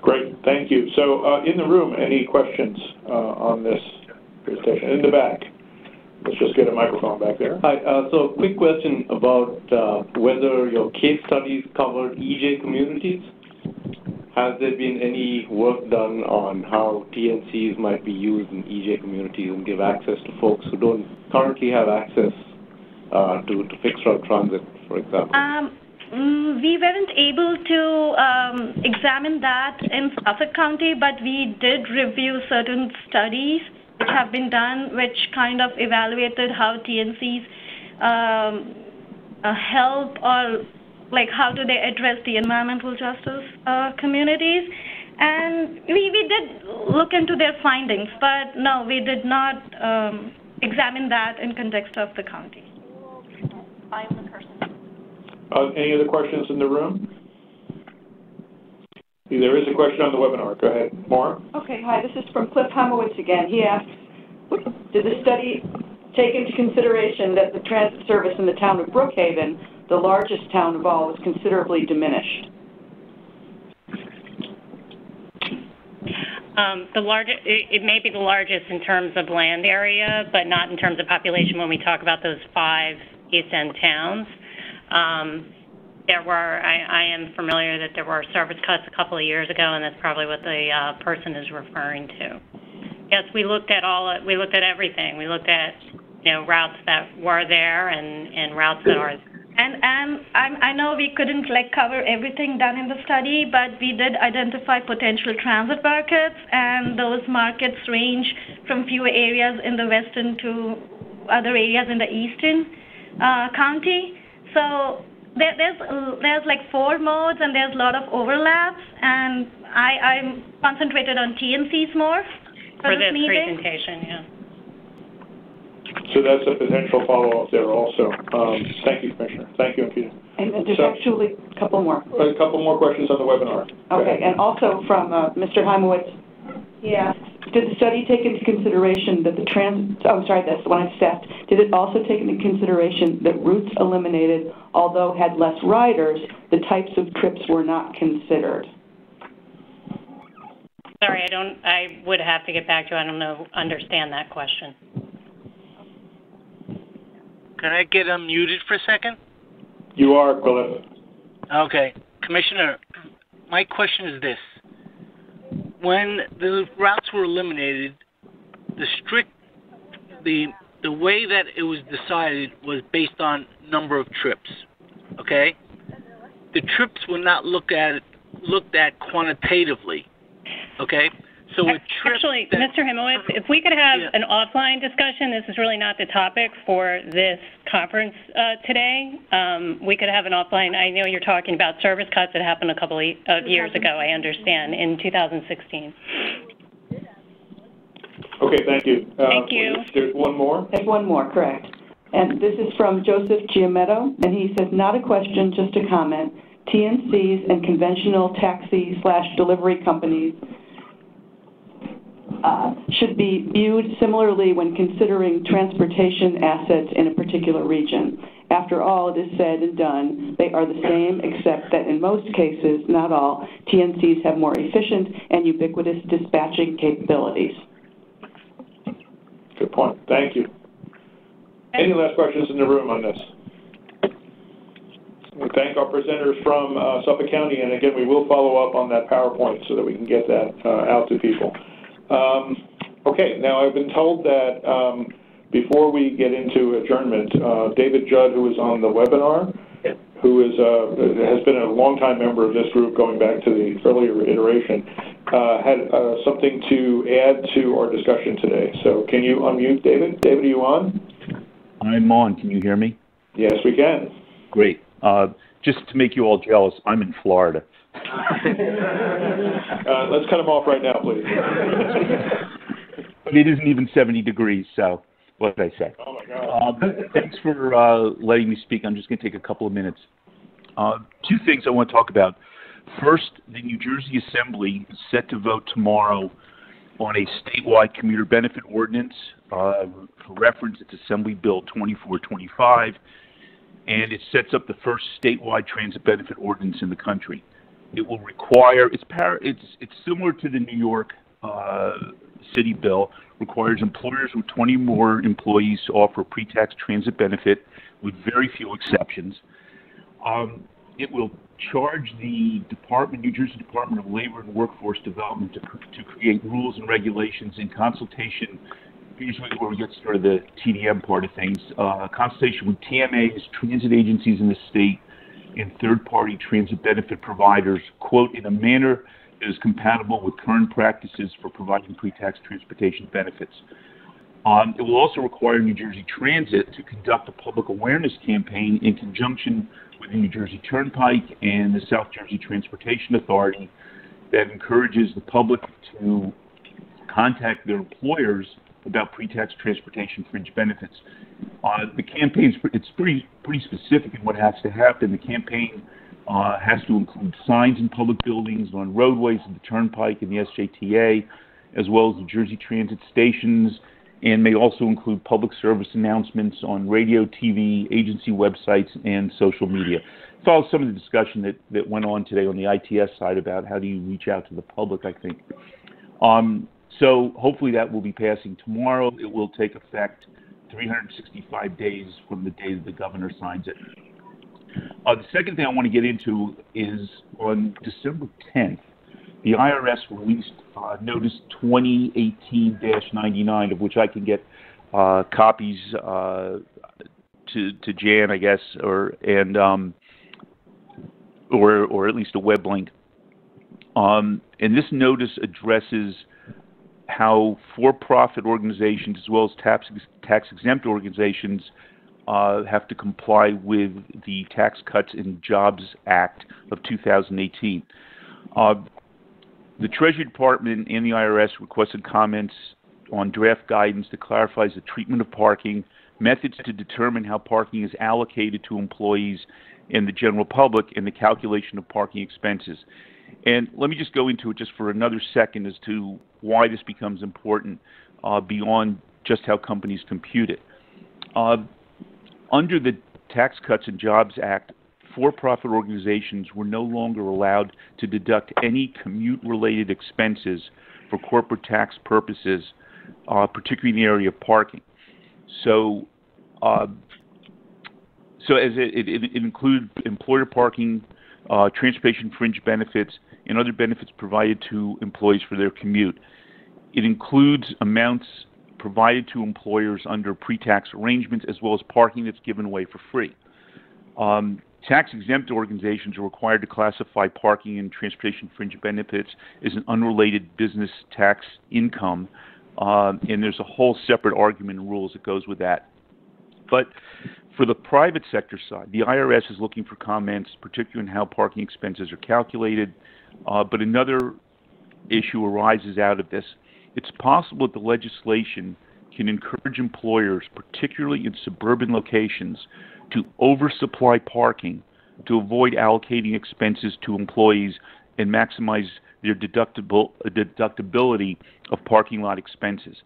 Great, thank you. So in the room, any questions on this presentation? In the back. Let's just get a microphone back there. Hi, so quick question about whether your case studies covered EJ communities. Has there been any work done on how TNCs might be used in EJ communities and give access to folks who don't currently have access to fixed route transit, for example? We weren't able to examine that in Suffolk County, but we did review certain studies which have been done, which kind of evaluated how TNCs help, or like how do they address the environmental justice communities. And we did look into their findings, but no, we did not examine that in context of the county. I am the person. Any other questions in the room? There is a question on the webinar. Go ahead. Maura? Okay, hi, this is from Cliff Homowitz again. He asks, did the study take into consideration that the transit service in the town of Brookhaven, the largest town of all, was considerably diminished? It may be the largest in terms of land area, but not in terms of population when we talk about those 5 East End towns. I am familiar that there were service cuts a couple of years ago, and that's probably what the person is referring to. Yes, we looked at everything. We looked at, routes that were there and routes that are. And I know we couldn't cover everything done in the study, but we did identify potential transit markets, and those markets range from few areas in the western to other areas in the eastern county. So there's 4 modes, and there's a lot of overlaps, and I'm concentrated on TNCs more for this meeting. Presentation, yeah. So that's a potential follow-up there also. Thank you, Commissioner. Thank you, Ankita. And there's actually a couple more. A couple more questions on the webinar. Okay, and also from Mr. Heimowitz, he asks, did the study take into consideration that that's the one I just asked. Did it also take into consideration that routes eliminated, although had less riders, the types of trips were not considered? Sorry, I would have to get back to you. I don't understand that question. Can I get unmuted for a second? You are, Cliff. Okay. Commissioner, my question is this. When the routes were eliminated, the way that it was decided was based on number of trips, okay? The trips were not looked at quantitatively, okay? So actually, Mr. Himowitz, if we could have an offline discussion, this is really not the topic for this conference today. We could have an offline. I know you're talking about service cuts that happened a couple of years ago, I understand, in 2016. Okay, thank you. Thank you. There's one more? There's one more, correct. And this is from Joseph Giametto, and he says, not a question, just a comment. TNCs and conventional taxi/delivery companies should be viewed similarly when considering transportation assets in a particular region. After all it is said and done, they are the same, except that in most cases, not all, TNCs have more efficient and ubiquitous dispatching capabilities. Good point. Thank you. Any last questions in the room on this? We thank our presenters from Suffolk County, and again, we will follow up on that PowerPoint so that we can get that out to people. Okay, now I've been told that before we get into adjournment, David Judd, who is on the webinar, who is has been a longtime member of this group going back to the earlier iteration, had something to add to our discussion today. So can you unmute David? David, are you on? I'm on. Can you hear me? Yes, we can. Great. Just to make you all jealous, I'm in Florida. Let's cut him off right now, please. It isn't even 70 degrees, so what did I say? Oh, my God. Thanks for letting me speak. I'm just going to take a couple of minutes. Two things I want to talk about. First, the New Jersey Assembly is set to vote tomorrow on a statewide commuter benefit ordinance. For reference, it's Assembly Bill 2425, and it sets up the first statewide transit benefit ordinance in the country. It will require, it's similar to the New York City bill, requires employers with 20 more employees to offer a pre-tax transit benefit with very few exceptions. It will charge the New Jersey Department of Labor and Workforce Development to create rules and regulations in consultation, usually where we get started the TDM part of things, consultation with TMAs, transit agencies in the state, and third-party transit benefit providers, quote, in a manner that is compatible with current practices for providing pre-tax transportation benefits. It will also require New Jersey Transit to conduct a public awareness campaign in conjunction with the New Jersey Turnpike and the South Jersey Transportation Authority that encourages the public to contact their employers about pre-tax transportation fringe benefits. The campaign, it's pretty specific in what has to happen. The campaign has to include signs in public buildings, on roadways of the Turnpike and the SJTA, as well as the Jersey Transit stations, and may also include public service announcements on radio, TV, agency websites, and social media. Follow some of the discussion that went on today on the ITS side about how do you reach out to the public, I think. So hopefully that will be passing tomorrow. It will take effect 365 days from the day that the governor signs it. The second thing I want to get into is on December 10th, the IRS released Notice 2018-99, of which I can get copies to Jan, I guess, or at least a web link. And this notice addresses how for-profit organizations as well as tax-exempt organizations have to comply with the Tax Cuts and Jobs Act of 2018. The Treasury Department and the IRS requested comments on draft guidance that clarifies the treatment of parking, methods to determine how parking is allocated to employees and the general public, and the calculation of parking expenses. And let me just go into it just for another second as to why this becomes important beyond just how companies compute it. Under the Tax Cuts and Jobs Act, for-profit organizations were no longer allowed to deduct any commute-related expenses for corporate tax purposes, particularly in the area of parking. So, as it included employer parking, transportation fringe benefits, and other benefits provided to employees for their commute. It includes amounts provided to employers under pre-tax arrangements, as well as parking that's given away for free. Tax-exempt organizations are required to classify parking and transportation fringe benefits as an unrelated business tax income, and there's a whole separate argument and rules that goes with that. But for the private sector side, the IRS is looking for comments, particularly on how parking expenses are calculated, but another issue arises out of this. It's possible that the legislation can encourage employers, particularly in suburban locations, to oversupply parking to avoid allocating expenses to employees and maximize their deductibility of parking lot expenses.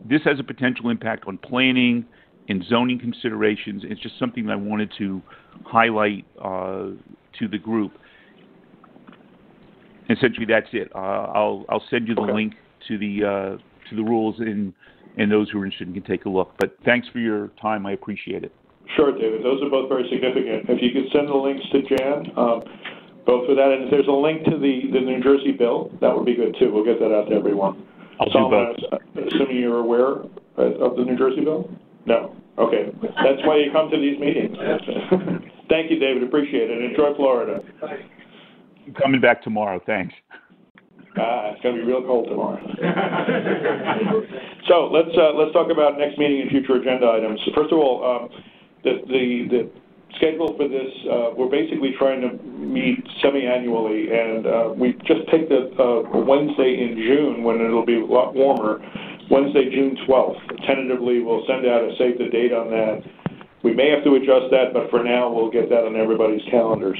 This has a potential impact on planning and zoning considerations. It's just something that I wanted to highlight to the group. Essentially, that's it. I'll send you the link to the rules, and those who are interested can take a look. But thanks for your time. I appreciate it. Sure, David. Those are both very significant. If you could send the links to Jan, both for that, and if there's a link to the New Jersey bill, that would be good too. We'll get that out to everyone. I'll Solomon, do both. Assuming you're aware of the New Jersey bill? No. Okay. That's why you come to these meetings. Thank you, David. Appreciate it. Enjoy Florida. I'm coming back tomorrow. Thanks. It's going to be real cold tomorrow. So let's talk about next meeting and future agenda items. First of all, the schedule for this, we're basically trying to meet semi-annually, and we just picked a Wednesday in June when it'll be a lot warmer, Wednesday, June 12th. Tentatively, we'll send out a save the date on that. We may have to adjust that, but for now, we'll get that on everybody's calendars.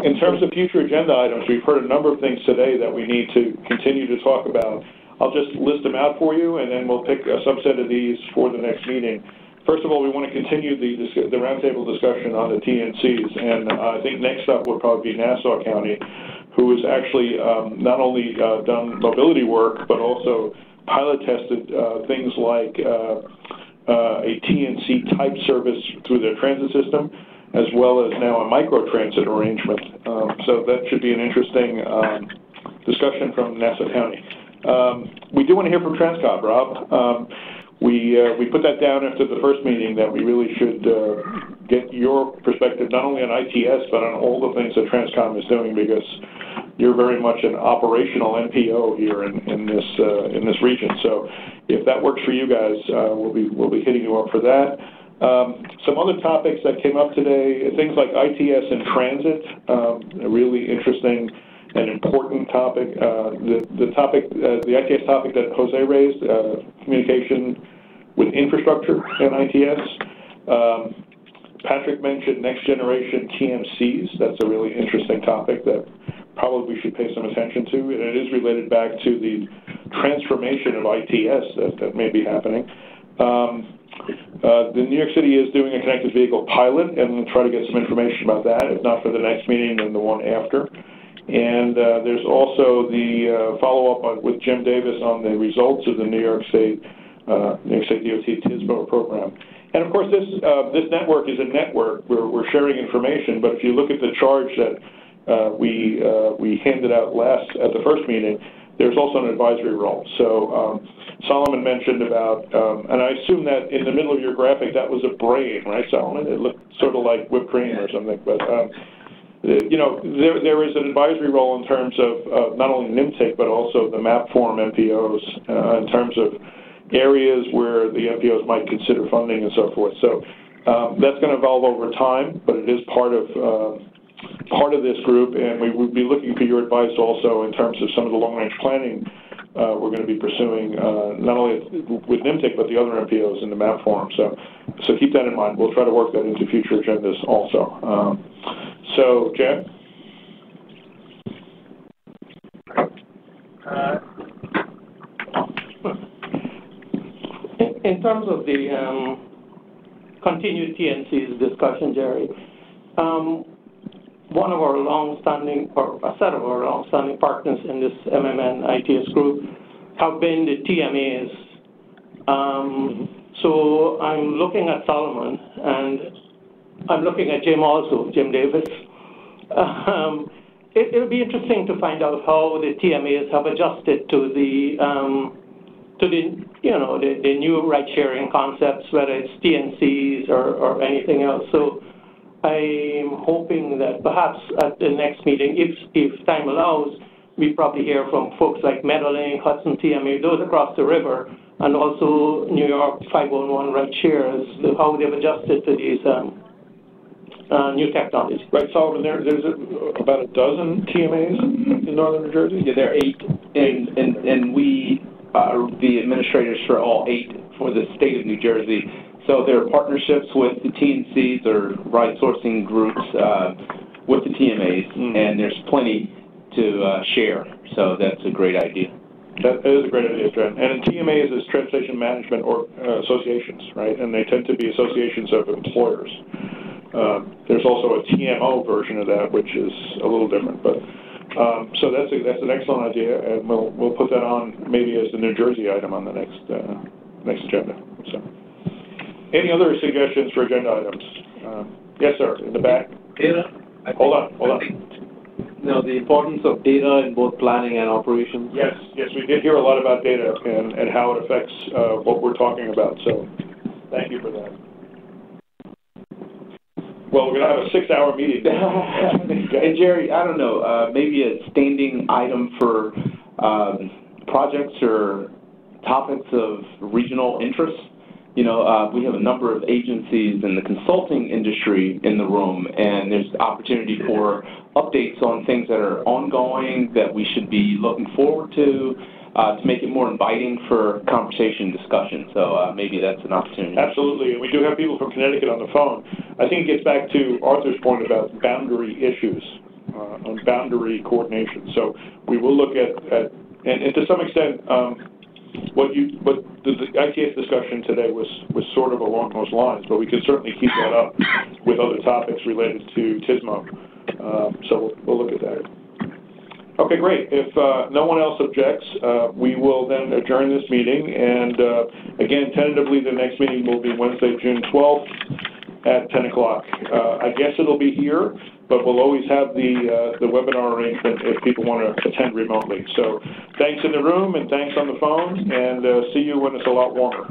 In terms of future agenda items, we've heard a number of things today that we need to continue to talk about. I'll just list them out for you, and then we'll pick a subset of these for the next meeting. First of all, we want to continue the roundtable discussion on the TNCs, and I think next up will probably be Nassau County, who has actually not only done mobility work, but also pilot tested things like a TNC type service through their transit system, as well as now a microtransit arrangement. So that should be an interesting discussion from Nassau County. We do want to hear from Transcom, Rob. We put that down after the first meeting that we really should get your perspective not only on ITS, but on all the things that Transcom is doing, because you're very much an operational NPO here in this region. So if that works for you guys, we'll be hitting you up for that. Some other topics that came up today, things like ITS and transit, a really interesting and important topic. The ITS topic that Jose raised, communication with infrastructure and ITS. Patrick mentioned next generation TMCs. That's a really interesting topic that probably we should pay some attention to, and it is related back to the transformation of ITS that may be happening. The New York City is doing a connected vehicle pilot, and we'll try to get some information about that, if not for the next meeting, then the one after. And there's also the follow-up with Jim Davis on the results of the New York State DOT TSMO program. And of course, this network is a network where we're sharing information, but if you look at the charge that we handed out at the first meeting, there's also an advisory role. So Solomon mentioned about, and I assume that in the middle of your graphic, that was a brain, right, Solomon? It looked sort of like whipped cream or something. But, you know, there is an advisory role in terms of not only NIMTC, but also the map form MPOs in terms of areas where the MPOs might consider funding and so forth. So that's going to evolve over time, but it is part of this group, and we would be looking for your advice also in terms of some of the long-range planning we're going to be pursuing, not only with NIMTC, but the other MPOs in the map forum. So keep that in mind. We'll try to work that into future agendas also. So, Jan? In terms of the continued TNC's discussion, Jerry, one of our long-standing, or a set of our long-standing partners in this MMN ITS group have been the TMAs. So I'm looking at Solomon, and I'm looking at Jim also, Jim Davis. It'll be interesting to find out how the TMAs have adjusted to the new ride-sharing concepts, whether it's TNCs or anything else. So I'm hoping that perhaps at the next meeting, if time allows, we probably hear from folks like Meadowlink, Hudson TMA, those across the river, and also New York 511 ride shares, how they've adjusted to these new technologies. Right, Solomon, there's about a dozen TMAs in northern New Jersey? Yeah, there are 8, and we are the administrators for all 8 for the state of New Jersey. So there are partnerships with the TNCs or ride sourcing groups with the TMAs, and there's plenty to share. So that's a great idea. That is a great idea, Jen. And TMAs is transportation management or associations, right? And they tend to be associations of employers. There's also a TMO version of that, which is a little different. But so that's an excellent idea, and we'll put that on maybe as the New Jersey item on the next agenda. So, any other suggestions for agenda items? Yes, sir, in the back. Hold on. the importance of data in both planning and operations? Yes, we did hear a lot about data and how it affects what we're talking about, so thank you for that. Well, we're going to have a 6-hour meeting. And Jerry, I don't know, maybe a standing item for projects or topics of regional interest. We have a number of agencies in the consulting industry in the room, and there's opportunity for updates on things that are ongoing that we should be looking forward to make it more inviting for conversation and discussion. So maybe that's an opportunity. Absolutely, and we do have people from Connecticut on the phone. I think it gets back to Arthur's point about boundary issues, on boundary coordination. So we will look at and to some extent, what the ITS discussion today was sort of along those lines, but we can certainly keep that up with other topics related to TSMO. So we'll look at that. Okay, great. If no one else objects, we will then adjourn this meeting. And again, tentatively, the next meeting will be Wednesday, June 12th at 10 o'clock. I guess it'll be here, but we'll always have the webinar arrangement if people want to attend remotely. So thanks in the room and thanks on the phone, and see you when it's a lot warmer.